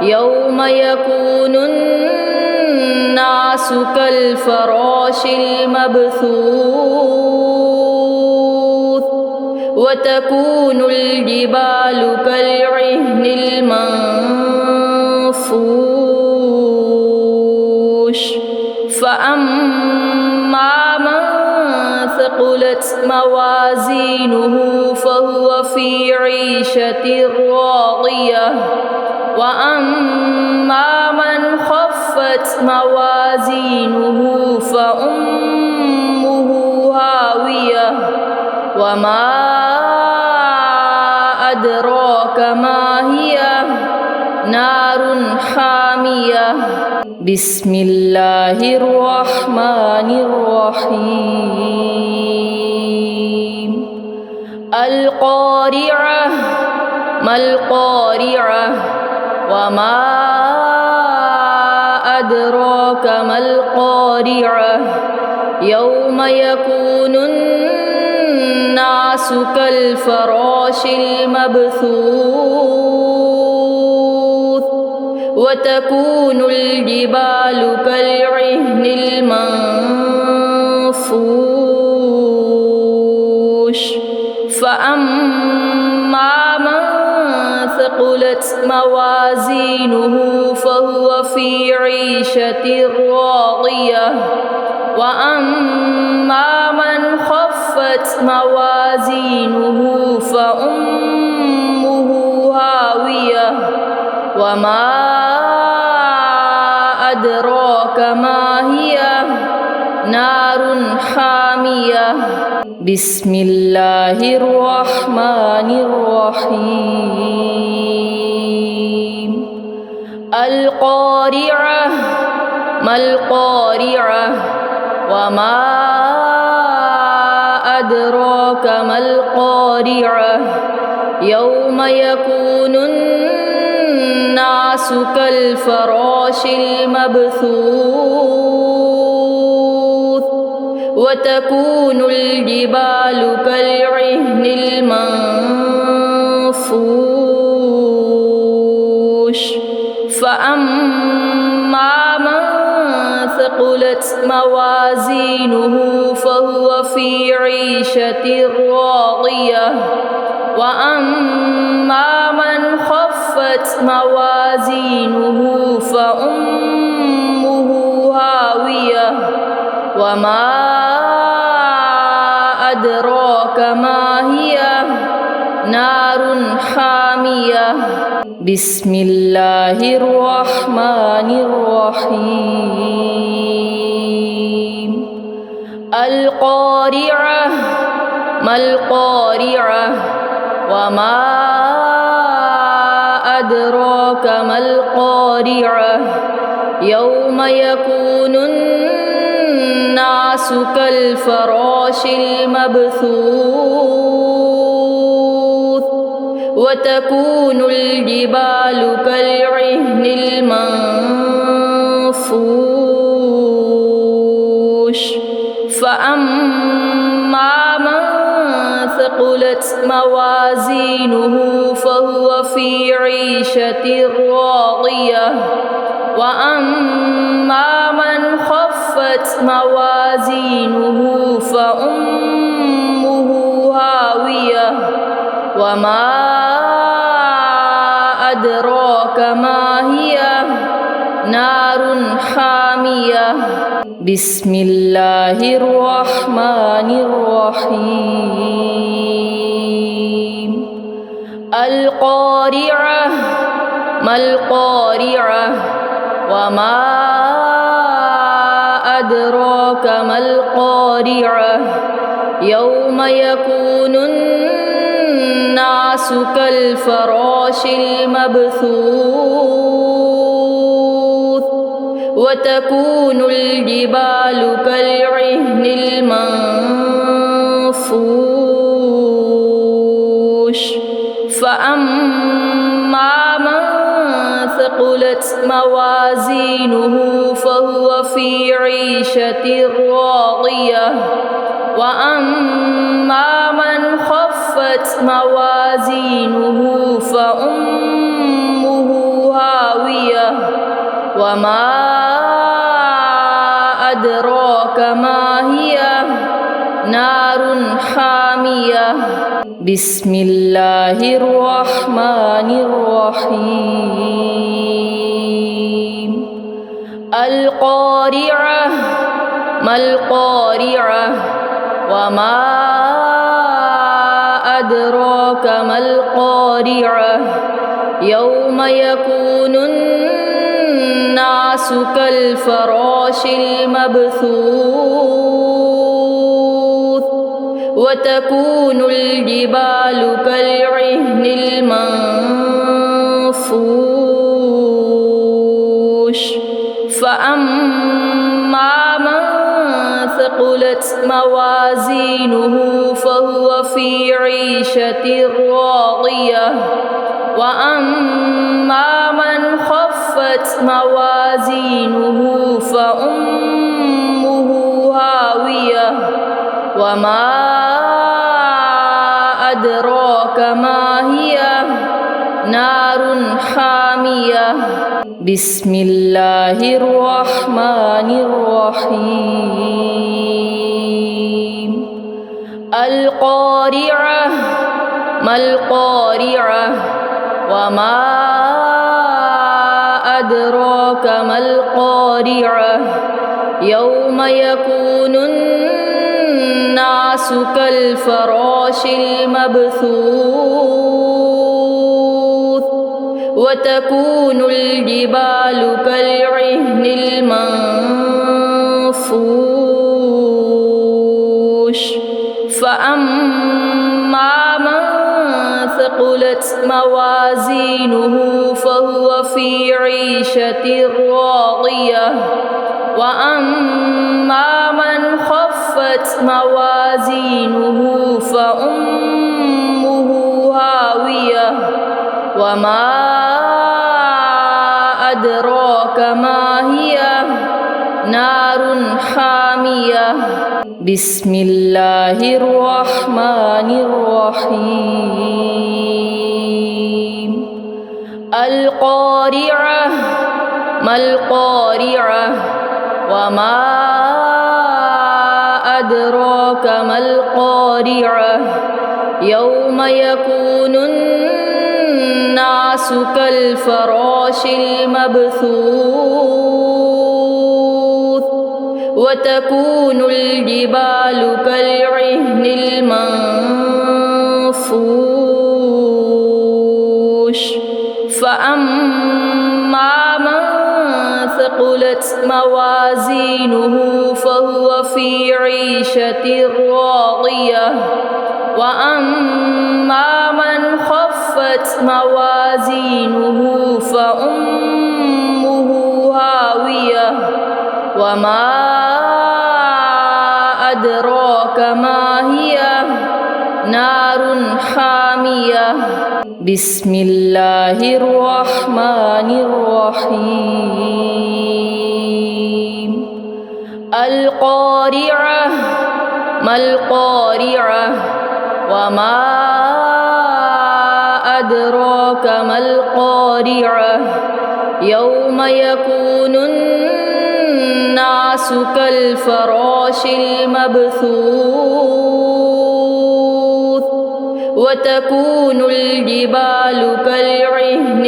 يوم يكون الناس كالفراش المبثوث وتكون الجبال كالعهن المنفوش فأما من ثقلت موازينه فهو في عيشة راضية وأما من خفت موازينه فأمه هاوية وما أدراك ما هي نار حامية بسم الله الرحمن الرحيم القارعة ما القارعة وما أدراك ما القارعة يوم يكون الناس كالفراش المبثوث وتكون الجبال كالعهن المنفوش فأما من ثقلت موازينه فهو في عيشة راضية وأما من خفت موازينه فأمه هاوية وما أدراك ما هي نار حامية بسم الله الرحمن الرحيم القارعة ما القارعة وما أدراك ما القارعة يوم يكون الناس كالفراش المبثوث وتكون الجبال كالعهن المنفوش فأما من ثقلت موازينه فهو في عيشة راضية وأما من خفت موازينه فأمه هاوية وما أدراك ما هي نار حامية بسم الله الرحمن الرحيم القارعة ما القارعة وما أدراك ما القارعة يوم يكون الناس كالفراش المبثوث وتكون الجبال كالعهن المنفوش فأما من ثقلت موازينه فهو في عيشة راضية وأما من خفت موازينه فأمه هاوية وما أدراك ما هي نار حامية بسم الله الرحمن الرحيم القارعة ما القارعة وما أدراك ما القارعة يوم يكون الناس الناس كالفراش المبثوث وتكون الجبال كالعهن المنفوش فأما من ثقلت موازينه فهو في عيشة راضية وأما من خفت موازينه فأمه هاوية وما أدراك ما هي نار حامية بسم الله الرحمن الرحيم القارعة ما القارعة وما أدراك ما القارعة يوم يكون الناس كالفراش المبثوث وتكون الجبال كالعهن المنفوش فأما من ثقلت موازينه فهو في عيشة راضية وأما من خفت موازينه فأمه هاوية وما أدراك ما هي نار حامية بسم الله الرحمن الرحيم القارعة ما القارعة وما أدراك ما القارعة يوم يكون الناس كالفراش المبثوث وتكون الجبال كالعهن المنفوش فأما من ثقلت موازينه فهو في عيشة راضية وأما من خفت موازينه فأمه هاوية وما أدراك ما هي نار حامية بسم الله الرحمن الرحيم القارعة ما القارعة وما أدراك ما القارعة يوم يكون الناس كالفراش المبثوث وتكون الجبال كالعهن المنفوش فأما من ثقلت موازينه فهو في عيشة راضية وأما من خفت موازينه فأمه هاوية وما أدراك ما هي نار حامية بسم الله الرحمن الرحيم القارعة ما القارعة وما أدراك ما القارعة يوم يكون الناس كالفراش المبثوث وتكون الجبال كالعهن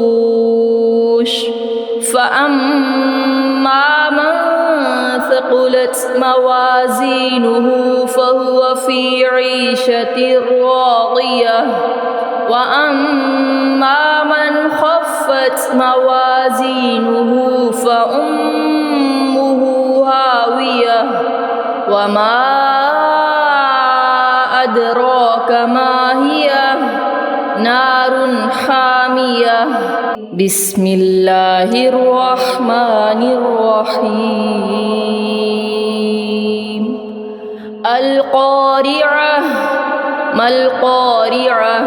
المنفوش فأما من ثقلت موازينه فهو في عيشة راضية وأما من خفت موازينه فأمه هاوية وما أدراك ما هي نار حامية بسم الله الرحمن الرحيم القارعة ما القارعة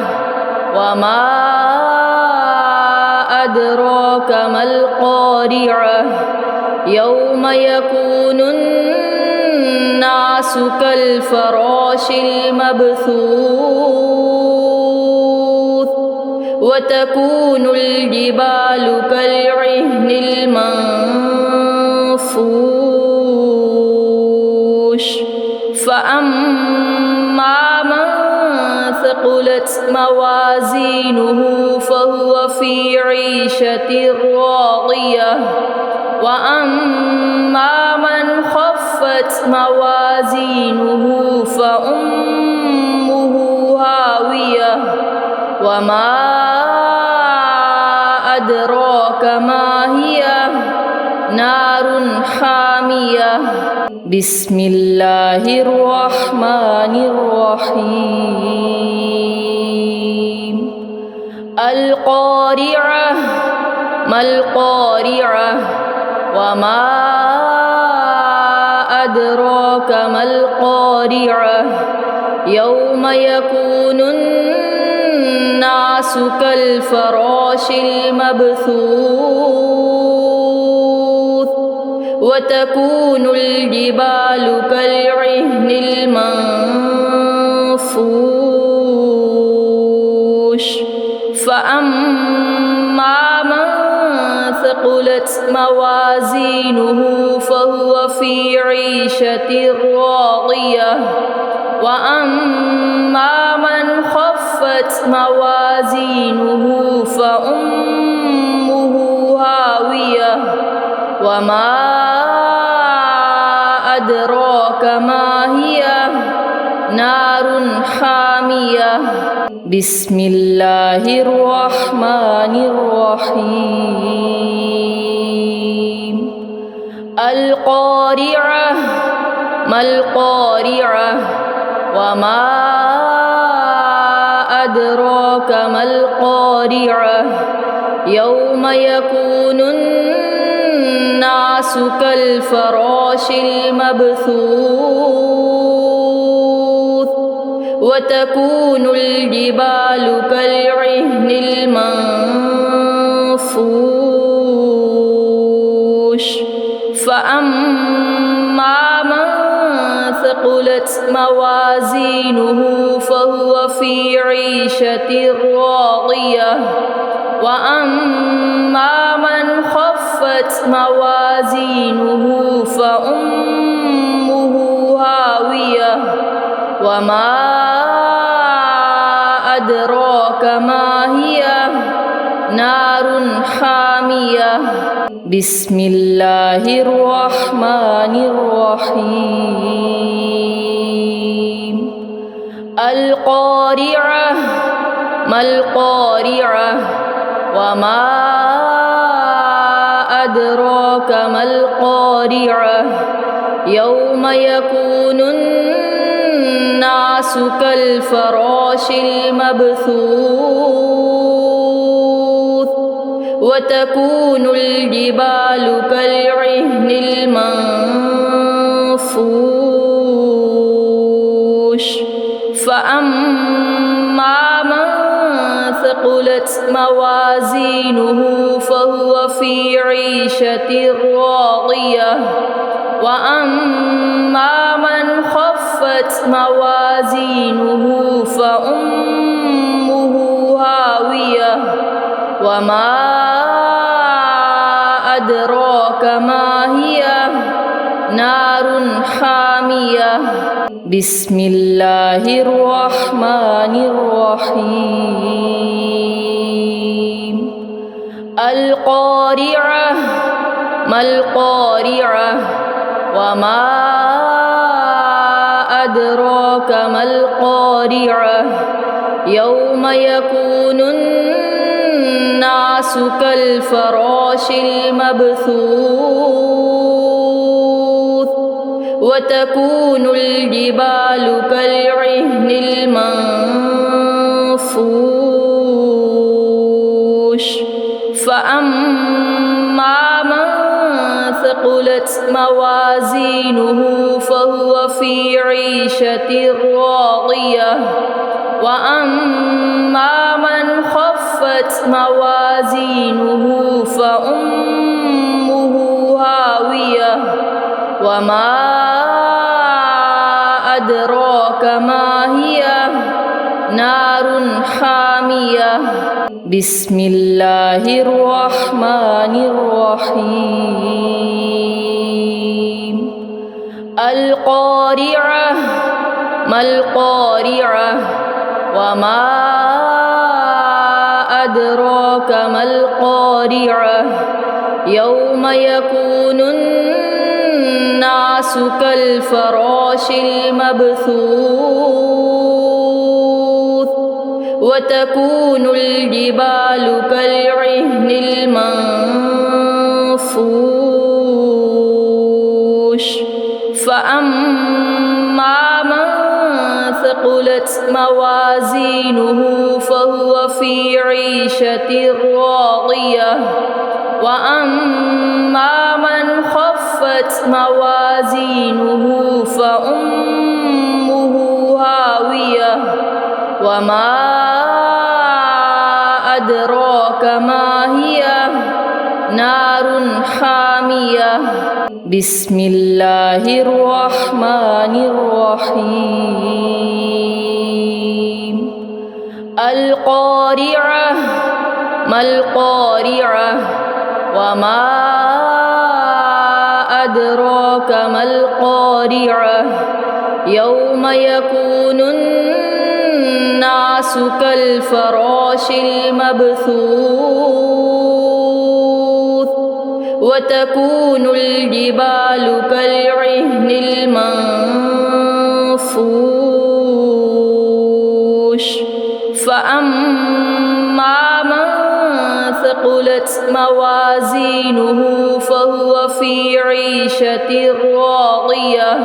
وما أدراك ما القارعة يوم يكون الناس كالفراش المبثوث وتكون الجبال كالعهن المنفوش فأما من ثقلت موازينه فهو في عيشة راضية وأما من خفت موازينه فأمه هاوية وما أدراك ما هي نار حامية بسم الله الرحمن الرحيم القارعة ما القارعة وما أدراك ما القارعة يوم يكون الناس كالفراش المبثوث وتكون الجبال كالعهن المنفوش فأما من ثقلت موازينه فهو في عيشة راضية وأما من خفت موازينه فأمه هاوية وما أدراك ما هي نار حامية بسم الله الرحمن الرحيم القارعة ما القارعة وما أدراك ما القارعة يوم يكون الناس كالفراش المبثوث وتكون الجبال كالعهن المنفوش فأما من ثقلت موازينه فهو في عيشة راضية وأما من خفت موازينه فأمه هاوية وما أدراك ما هي نار حامية بسم الله الرحمن الرحيم القارعة ما القارعة وما أدراك ما القارعة يوم يكون الناس كالفراش المبثوث وتكون الجبال كالعهن المنفوش فأما من ثقلت موازينه فهو في عيشة راضية وأما من خفت موازينه فأمه هاوية وما أدراك ما هي نار حامية بسم الله الرحمن الرحيم القارعة ما القارعة وما أدراك ما القارعة يوم يكون الناس كالفراش المبثوث وتكون الجبال كالعهن المنفوش فأما من ثقلت موازينه فهو في عيشة راضية وأما من خفت موازينه فأمه هاوية وما أدراك ما هي نار حامية بسم الله الرحمن الرحيم القارعة ما القارعة وما أدراك ما القارعة يوم يكون الناس كالفراش المبثوث وتكون الجبال كالعهن المنفوش فأما من ثقلت موازينه فهو في عيشة راضية وأما من خفت موازينه فأمه هاوية وما أدراك ما هي نار حامية بسم الله الرحمن الرحيم القارعة ما القارعة وما أدراك ما القارعة يوم يكون الناس كالفراش المبثوث وتكون الجبال كالعهن المنفوش فأما من ثقلت موازينه فهو في عيشة راضية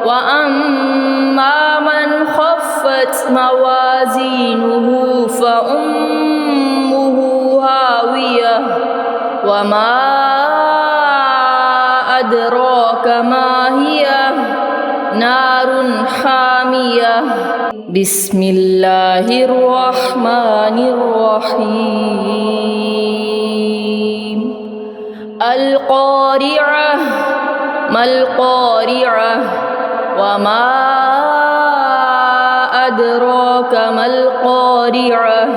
وأما من خفت موازينه فأمه هاوية وما أدراك ما هي نار حامية بسم الله الرحمن الرحيم القارعة ما القارعة وما أدراك ما القارعة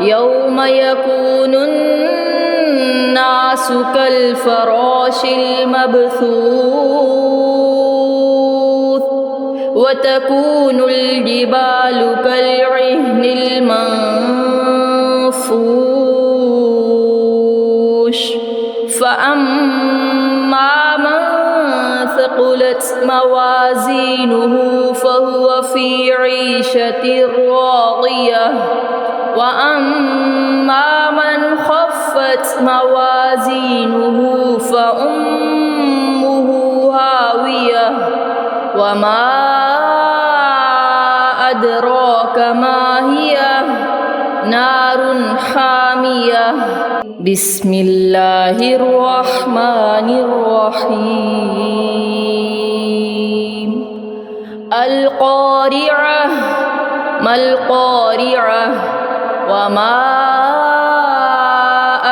يوم يكون الناس كالفراش المبثوث وتكون الجبال كالعهن المنفوش فأما من ثقلت موازينه فهو في عيشة راضية وأما من خفت موازينه فأمه هاوية وما أدراك ما هي نار حامية بسم الله الرحمن الرحيم القارعة ما القارعة وما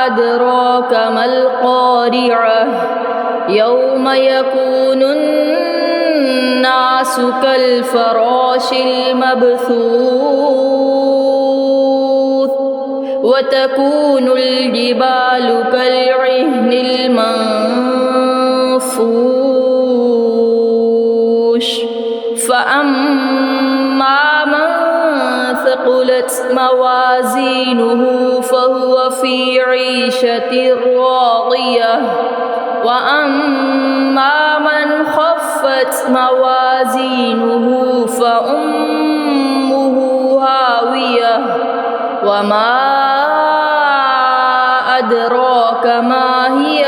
أدراك ما القارعة يوم يكون الناس كالفراش المبثوث وتكون الجبال كالعهن المنفوش فأما من ثقلت موازينه فهو في عيشة راضية وأما من خفت موازينه فأمه هاوية وما أدراك ما هي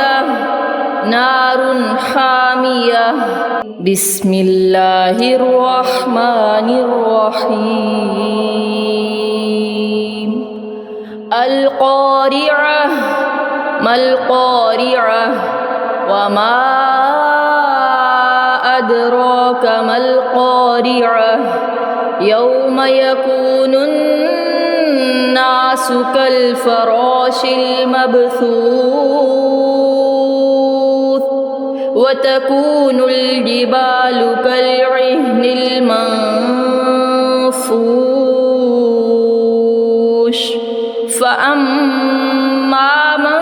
نار حامية بسم الله الرحمن الرحيم القارعة ما القارعة وما أدراك ما القارعة يوم يكون الناس كالفراش المبثوث وتكون الجبال كالعهن المنفوش فأما من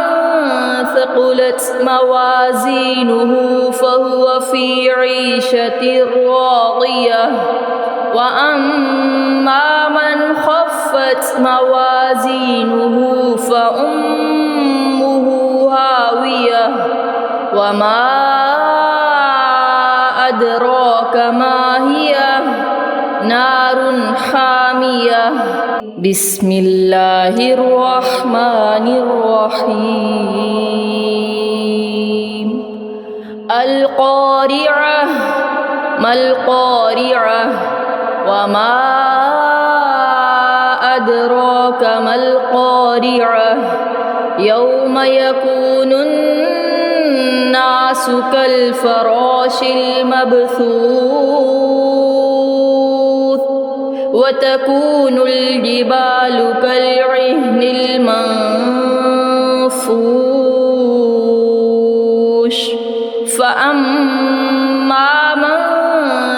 ثقلت موازينه فهو في عيشة راضية وأما من خفت موازينه فأمه هاوية وما أدراك ما هي نار حامية بسم الله الرحمن الرحيم القارعة ما القارعة وما أدراك ما القارعة يوم يكون الناس كالفراش المبثوث وتكون الجبال كالعهن المنفوش فأما من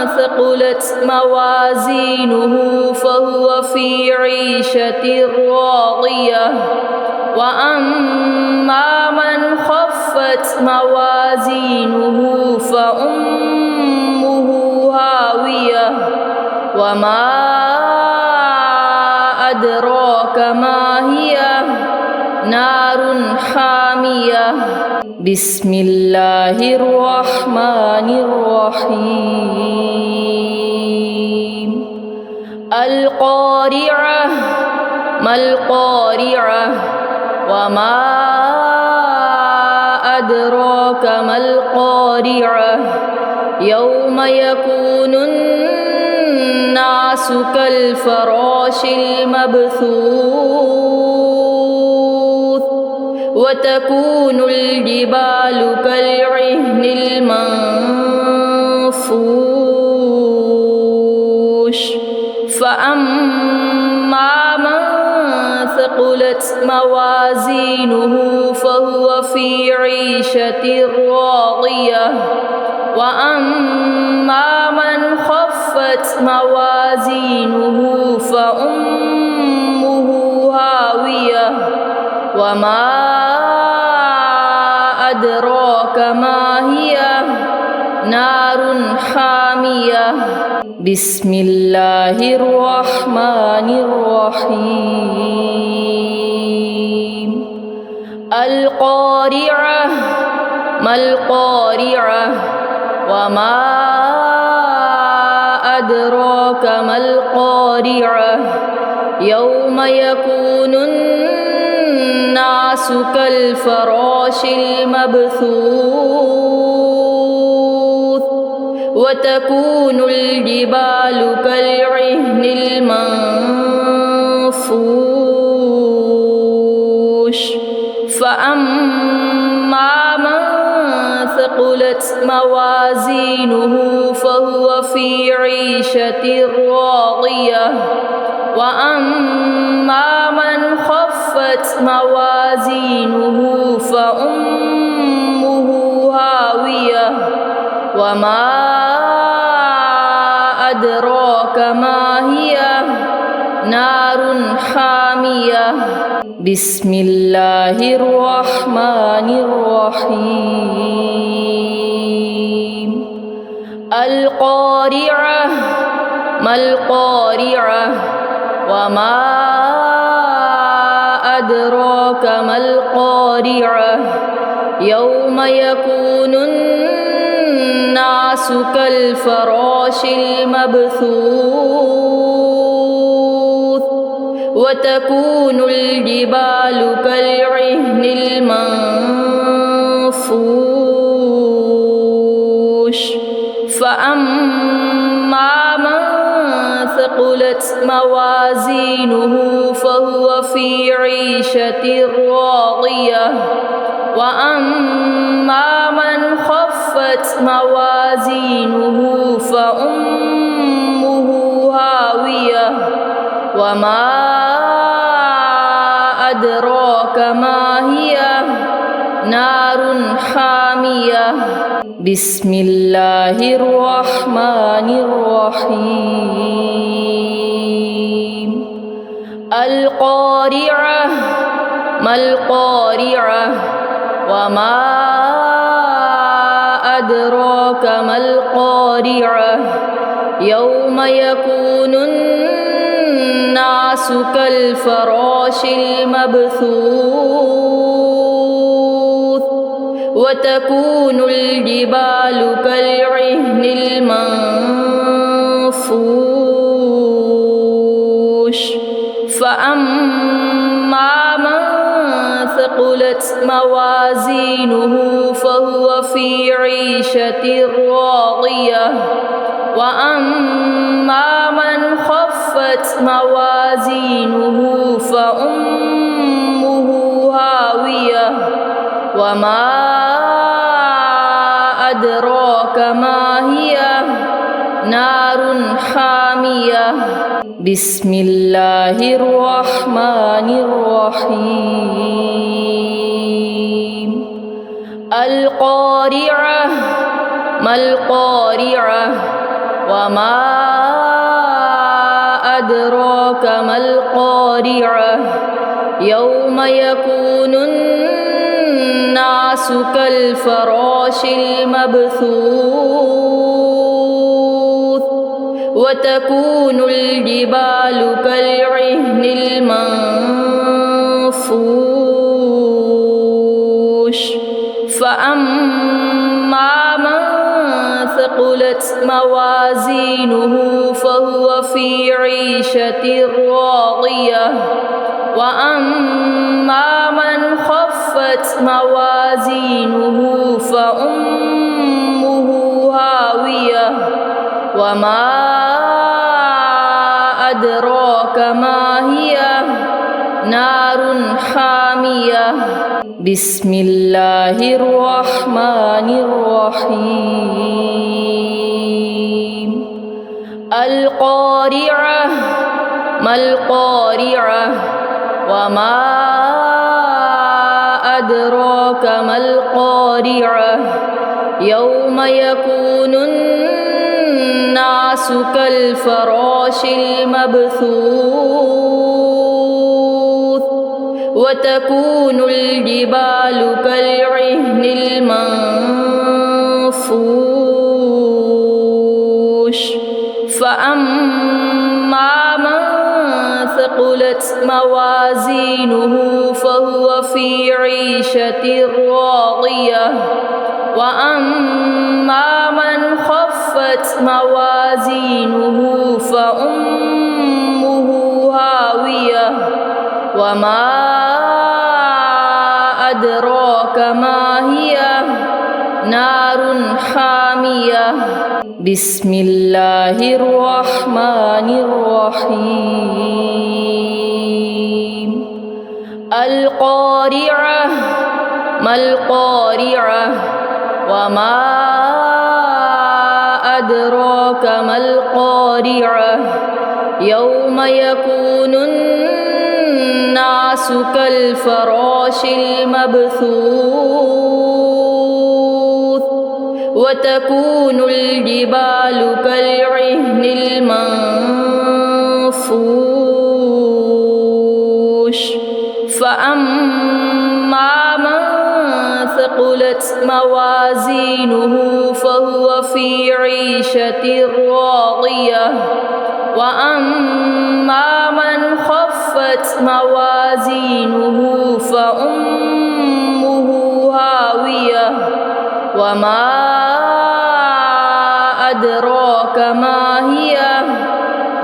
ثقلت موازينه فهو في عيشة راضية وأما من خفت موازينه فأمه هاوية وما أدراك ما هي نار حامية بسم الله الرحمن الرحيم القارعة ما القارعة وما أدراك ما القارعة يوم يكون الناس كالفراش المبثوث وتكون الجبال كالعهن المنفوش فأما من ثقلت موازينه فهو في عيشة راضية وأما من خفت موازينه فأمه هاوية وما أدراك ما هي نار حامية بسم الله الرحمن الرحيم القارعة ما القارعة وما أدراك ما القارعة يوم يكون الناس كالفراش المبثوث وتكون الجبال كالعهن المنفوش فأما من ثقلت موازينه فهو في عيشة راضية وأما من خفت موازينه فأمه هاوية وما أدراك ما هي نار حامية بسم الله الرحمن الرحيم القارعة ما القارعة وما أدراك ما القارعة يوم يكون الناس كالفراش المبثوث وتكون الجبال كالعهن المنفوش ثقلت موازينه فهو في عيشة راضية وأما من خفت موازينه فأمه هاوية وما أدراك ما هي نار حامية بسم الله الرحمن الرحيم القارعة ما القارعة وما أدراك ما القارعة يوم يكون الناس كالفراش المبثوث وتكون الجبال كالعهن المنفوش فأما من ثقلت موازينه فهو في عيشة راضية وأما من خفت موازينه فأمه هاوية وما أدراك ما هي نار حامية بسم الله الرحمن الرحيم القارعة ما القارعة وما أدراك ما القارعة يوم يكون الناس كالفراش المبثوث وتكون الجبال كالعهن المنفوش فأما من ثقلت موازينه فهو في عيشة راضية وأما من خفت موازينه فأمه هاوية وما أدراك ما هي نار حامية بسم الله الرحمن الرحيم القارعة ما القارعة وما أدراك ما القارعة يوم يكون الناس كالفراش المبثوث وتكون الجبال كالعهن المنفوش فأما من ثقلت موازينه فهو في عيشة راضية وأما من خفت موازينه فأمه هاوية وما أدراك ما هي نار حامية بسم الله الرحمن الرحيم القارعة ما القارعة وما أدراك ما القارعة يوم يكون الناس كالفراش المبثوث وتكون الجبال كالعهن المنفوش فأما من ثقلت موازينه فهو في عيشة راضية وأما من خفت موازينه فأمه هاوية وما أدراك ما هي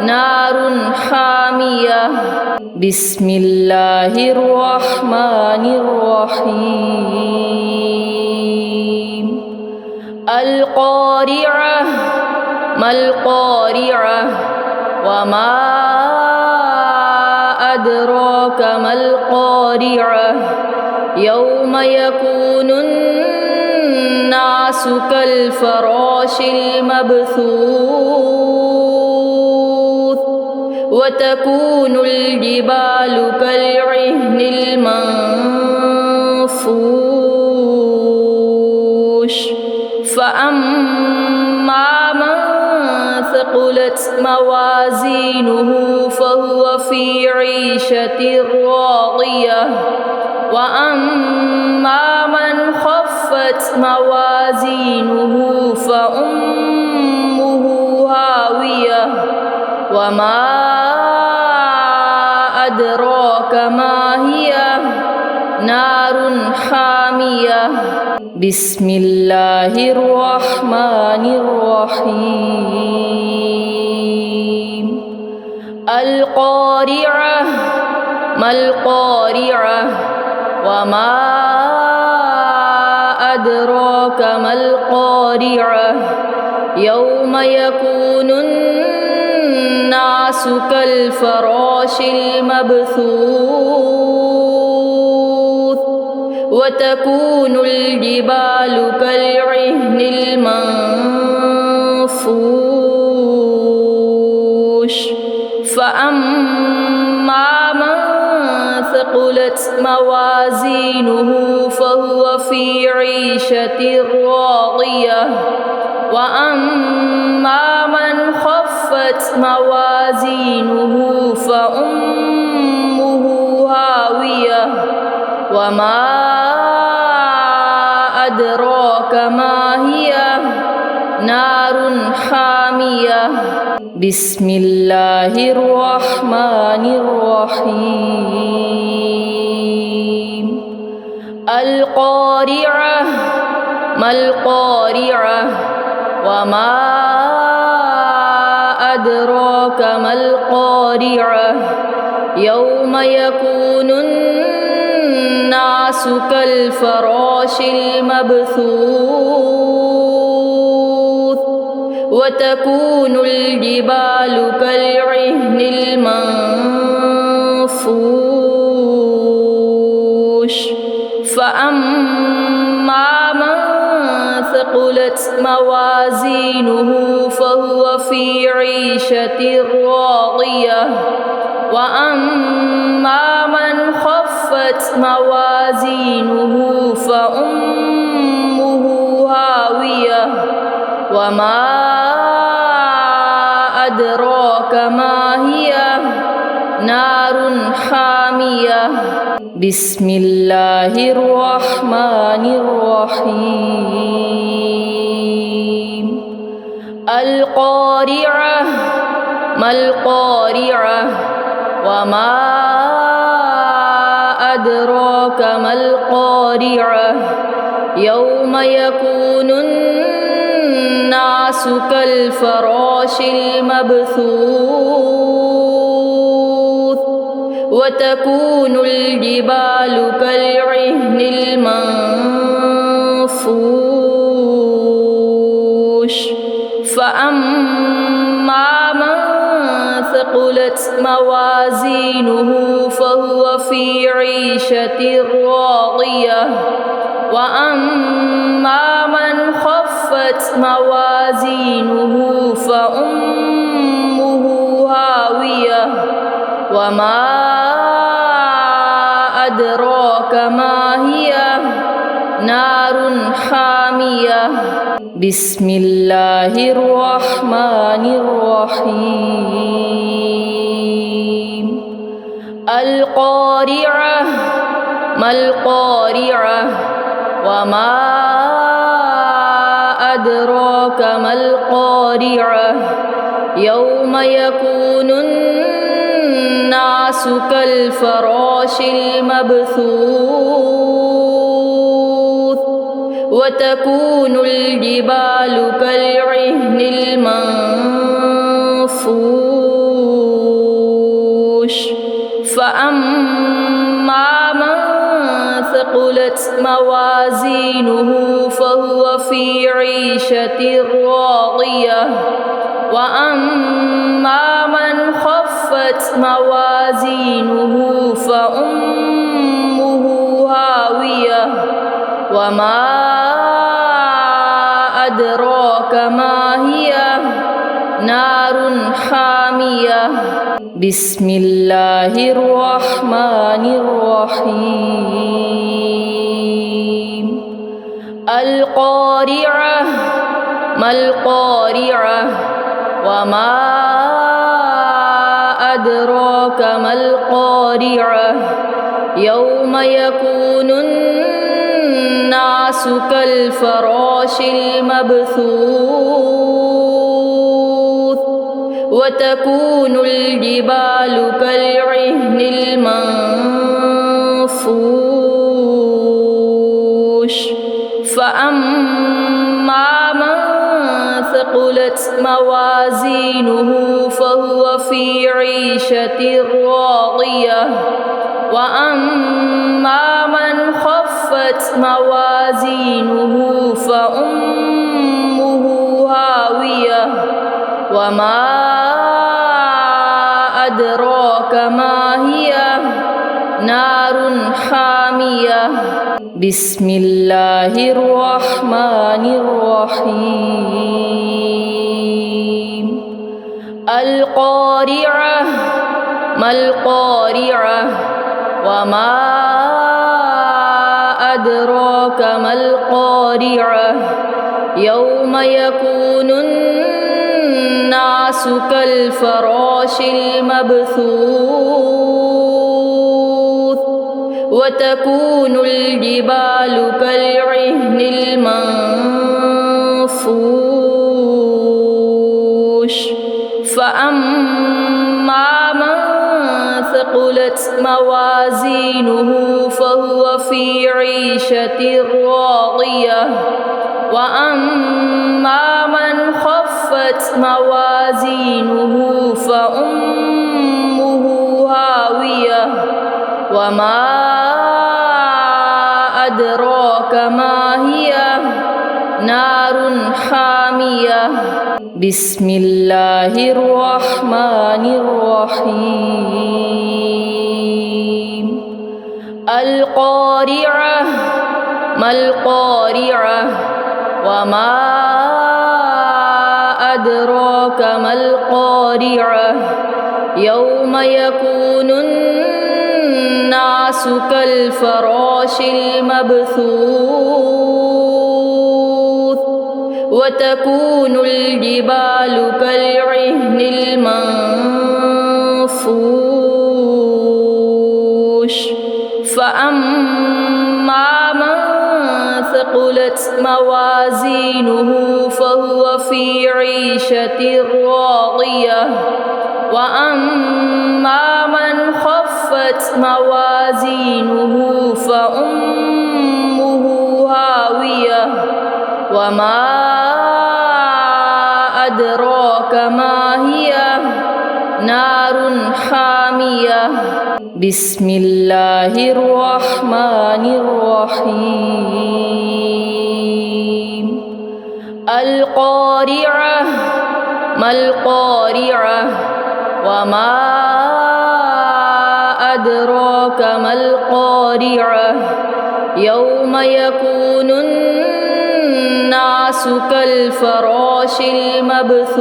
نار حامية بسم الله الرحمن الرحيم القارعة ما القارعة وما أدراك ما القارعة يوم يكون الناس كالفراش المبثوث وتكون الجبال كالعهن المنفوش فأما من ثقلت موازينه فهو في عيشة راضية وأما من خفت موازينه فأمه هاوية وما أدراك ما هي نار حامية بسم الله الرحمن الرحيم القارعة ما القارعة وما أدراك ما القارعة يوم يكون الناس كالفراش المبثوث وتكون الجبال كالعهن المنفوش فأما من ثقلت موازينه فهو في عيشة راضية وأما من خفت موازينه فأمه هاوية وما أدراك ما هي نار حامية بسم الله الرحمن الرحيم القارعة ما القارعة وما أدراك ما القارعة يوم يكون الناس كالفراش المبثوث وتكون الجبال كالعهن المنفوش فأما من ثقلت موازينه فهو في عيشة راضية وأما من خفت موازينه فأمه هاوية وما أدراك ما هي نار حامية بسم الله الرحمن الرحيم القارعة ما القارعة وما أدراك ما القارعة يوم يكون الناس كالفراش المبثوث وتكون الجبال كالعهن المنفوش فأما من ثقلت موازينه فهو في عيشة راضية وأما من خفت موازينه فأمه هاوية وما أدراك ما هي نار حامية بسم الله الرحمن الرحيم القارعة ما القارعة وما أدراك ما القارعة يوم يكون الناس كالفراش المبثوث وتكون الجبال كالعهن المنفوش فأما من ثقلت موازينه فهو في عيشة راضية وأما من موازينه فأمه هاوية وما أدراك ما هي نار حامية بسم الله الرحمن الرحيم القارعة ما القارعة وما أدراك ما القارعة يوم يكون الناس كالفراش المبثوث وتكون الجبال كالعهن المنفوش فأما من ثقلت موازينه فهو في عيشة راضية وأما من خفت موازينه فأمه هاوية وما أدراك ما هي نار حامية بسم الله الرحمن الرحيم القارعة ما القارعة وما أدراك ما القارعة يوم يكون الناس كالفراش المبثوث وتكون الجبال كالعهن المنفوش فأما من ثقلت موازينه فهو في عيشة راضية وأما من خفت موازينه فأمه هاوية وما أدراك ما هي نار حامية بسم الله الرحمن الرحيم القارعة ما القارعة وما أدراك ما القارعة يوم يكون الناس كالفراش المبثوث وتكون الجبال كالعهن المنفوش فأما من ثقلت موازينه فهو في عيشة راضية وأما من خفت موازينه فأمه هاوية وما أدراك ما هي نار حامية بسم الله الرحمن الرحيم القارعة ما القارعة وما أدراك ما القارعة يوم يكون الناس كالفراش المبثوث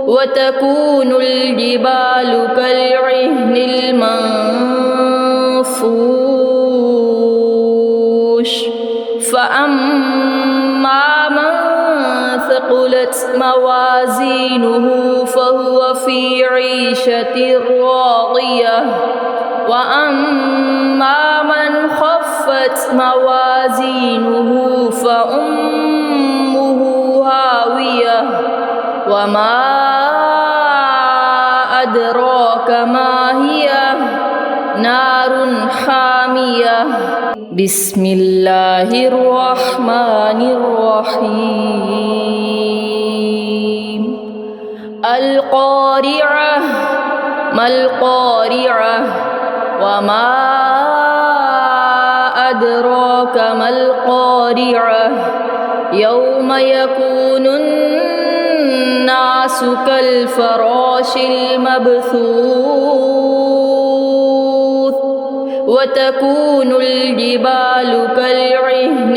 وتكون الجبال كالعهن المنفوش فأما من ثقلت موازينه فهو في عيشة راضية وأما من خفت موازينه فأمه هاوية وما أدراك ما هي نار حامية بسم الله الرحمن الرحيم القارعة ما القارعة وما أدراك ما القارعة يوم يكون الناس الناس كالفراش المبثوث وتكون الجبال كالعهن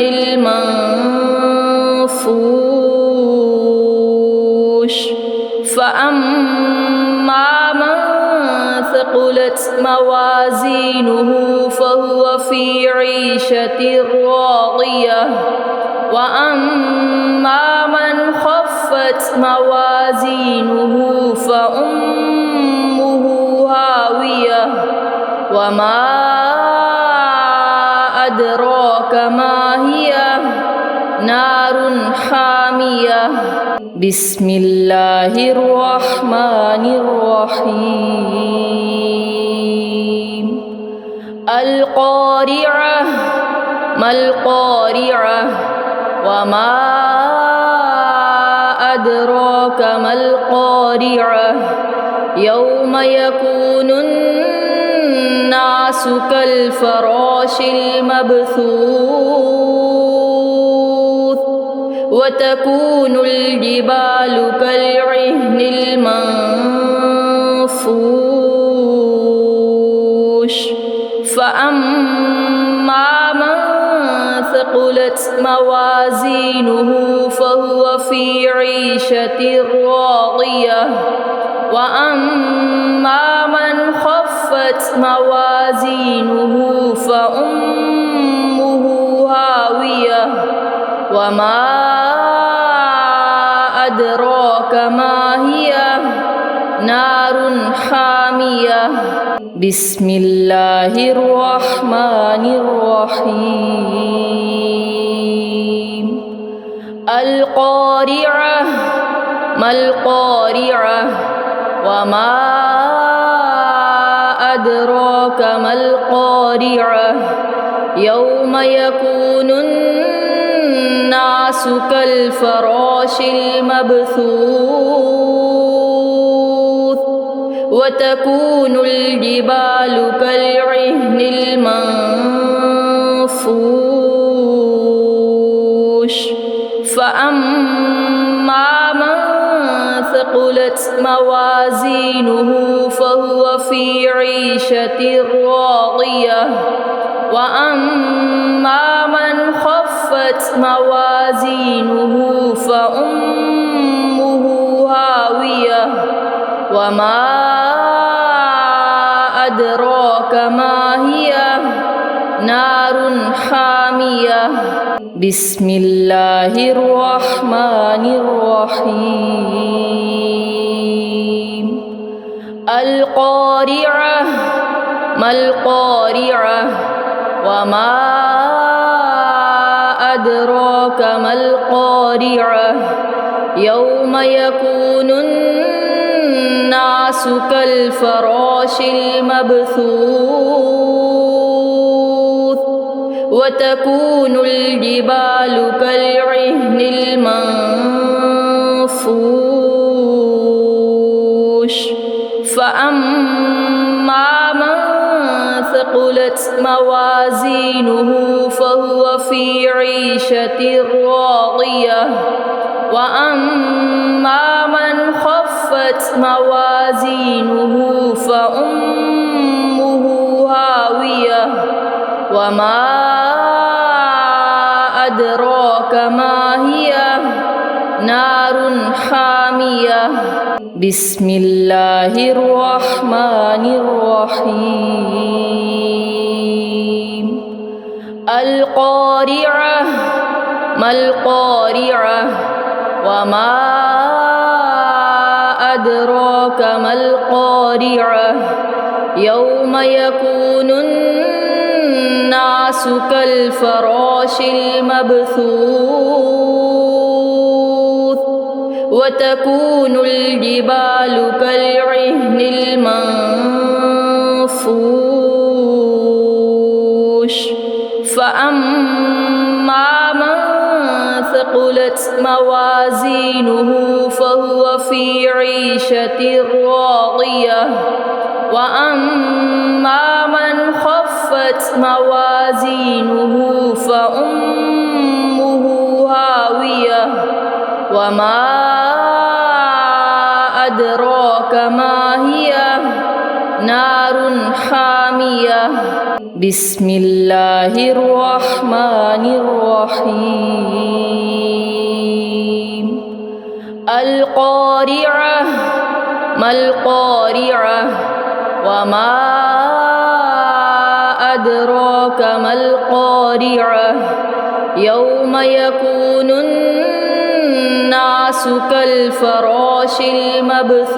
المنفوش فأما من ثقلت موازينه فهو في عيشة راضية وأما من خفت موازينه فأمه هاوية وما أدراك ما هي نار حامية بسم الله الرحمن الرحيم القارعة ما القارعة وما أدراك ما القارعة يوم يكون الناس كالفراش المبثوث وتكون الجبال كالعهن المنفوش فأما من ثقلت موازينه فهو في عيشة راضية وأما من خفت موازينه فأمه هاوية وما أدراك ما هي نار حامية بسم الله الرحمن الرحيم القارعة ما القارعة وما أدراك ما القارعة يوم يكون الناس كالفراش المبثوث وتكون الجبال كالعهن المنفوش فأما من ثقلت موازينه فهو في عيشة راضية وأما من خفت موازينه فأمه هاوية وما أدراك ما هي نار حامية بسم الله الرحمن الرحيم القارعة ما القارعة وما أدراك ما القارعة يوم يكون الناس كالفراش المبثوث وتكون الجبال كالعهن المنفوش فأما من ثقلت موازينه فهو في عيشة راضية وأما من خفت موازينه فأمه هاوية وما أدراك ما هي نار حامية بسم الله الرحمن الرحيم القارعة ما القارعة وما أدراك ما القارعة يوم يكون الناس كالفراش المبثوث وتكون الجبال كالعهن المنفوش فأما من ثقلت موازينه فهو في عيشة راضية وأما من خفت موازينه فأمه هاوية وما أدراك ما هي نار حامية بسم الله الرحمن الرحيم القارعة ما القارعة وما أدراك ما القارعة يوم يكون الناس كالفراش المبثوث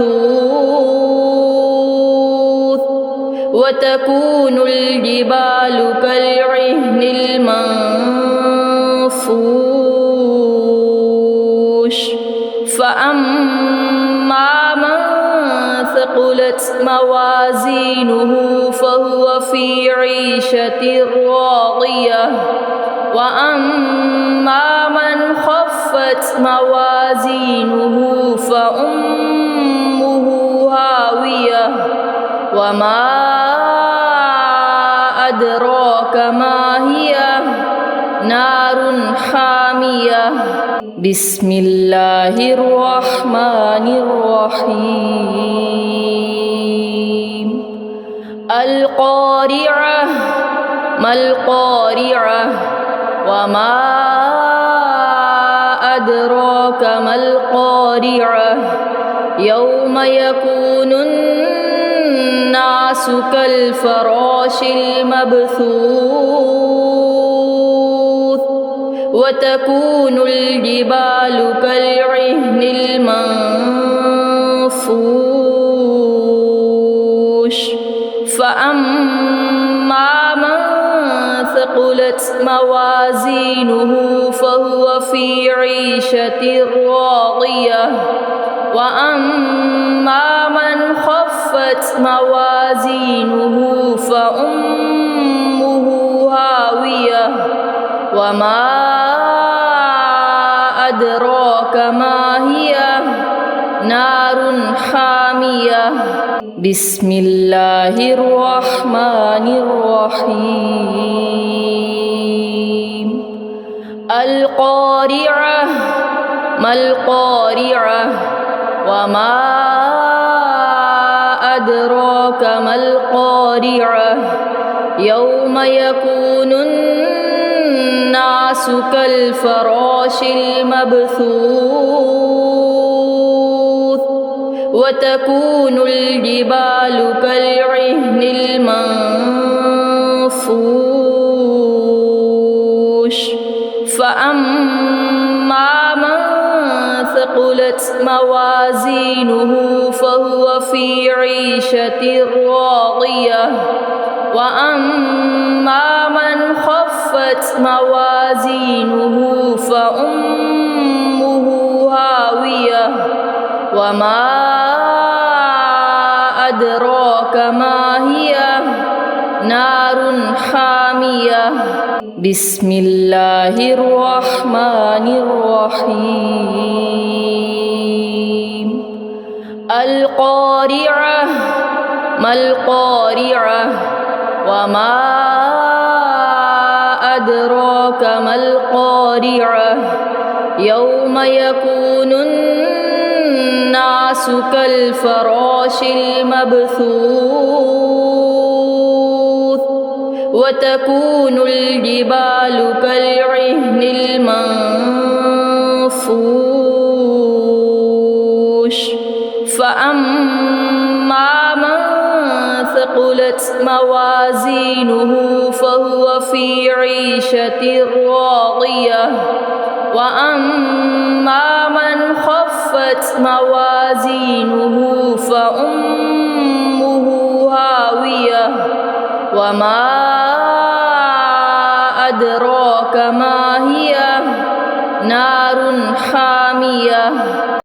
وتكون الجبال كالعهن المنفوش فأما من ثقلت موازينه فهو في عيشة راضية وأما من خفت موازينه فأمه هاوية وما أدراك ما هي نار حامية بسم الله الرحمن الرحيم القارعة ما القارعة وما أدراك ما القارعة يوم يكون الناس كالفراش المبثوث وتكون الجبال كالعهن المنفوش فأما من ثقلت موازينه فهو في عيشة راضية وأما من خفت موازينه فأمه هاوية وما أدراك ما هي نار حامية بسم الله الرحمن الرحيم القارعة ما القارعة وما أدراك ما القارعة يوم يكون الناس كالفراش المبثوث وتكون الجبال كالعهن المنفوش فأما من ثقلت موازينه فهو في عيشة راضية وأما من خفت موازينه فأمه هاوية وما أدراك ما هي نار حامية بسم الله الرحمن الرحيم القارعة ما القارعة وما أدراك ما القارعة يوم يكون الناس كالفراش المبثوث وتكون الجبال كالعهن المنفوش فأما من ثقلت موازينه فهو في عيشة راضية وأما من خفت موازينه فأمه هاوية وما أدراك ما هي نار حامية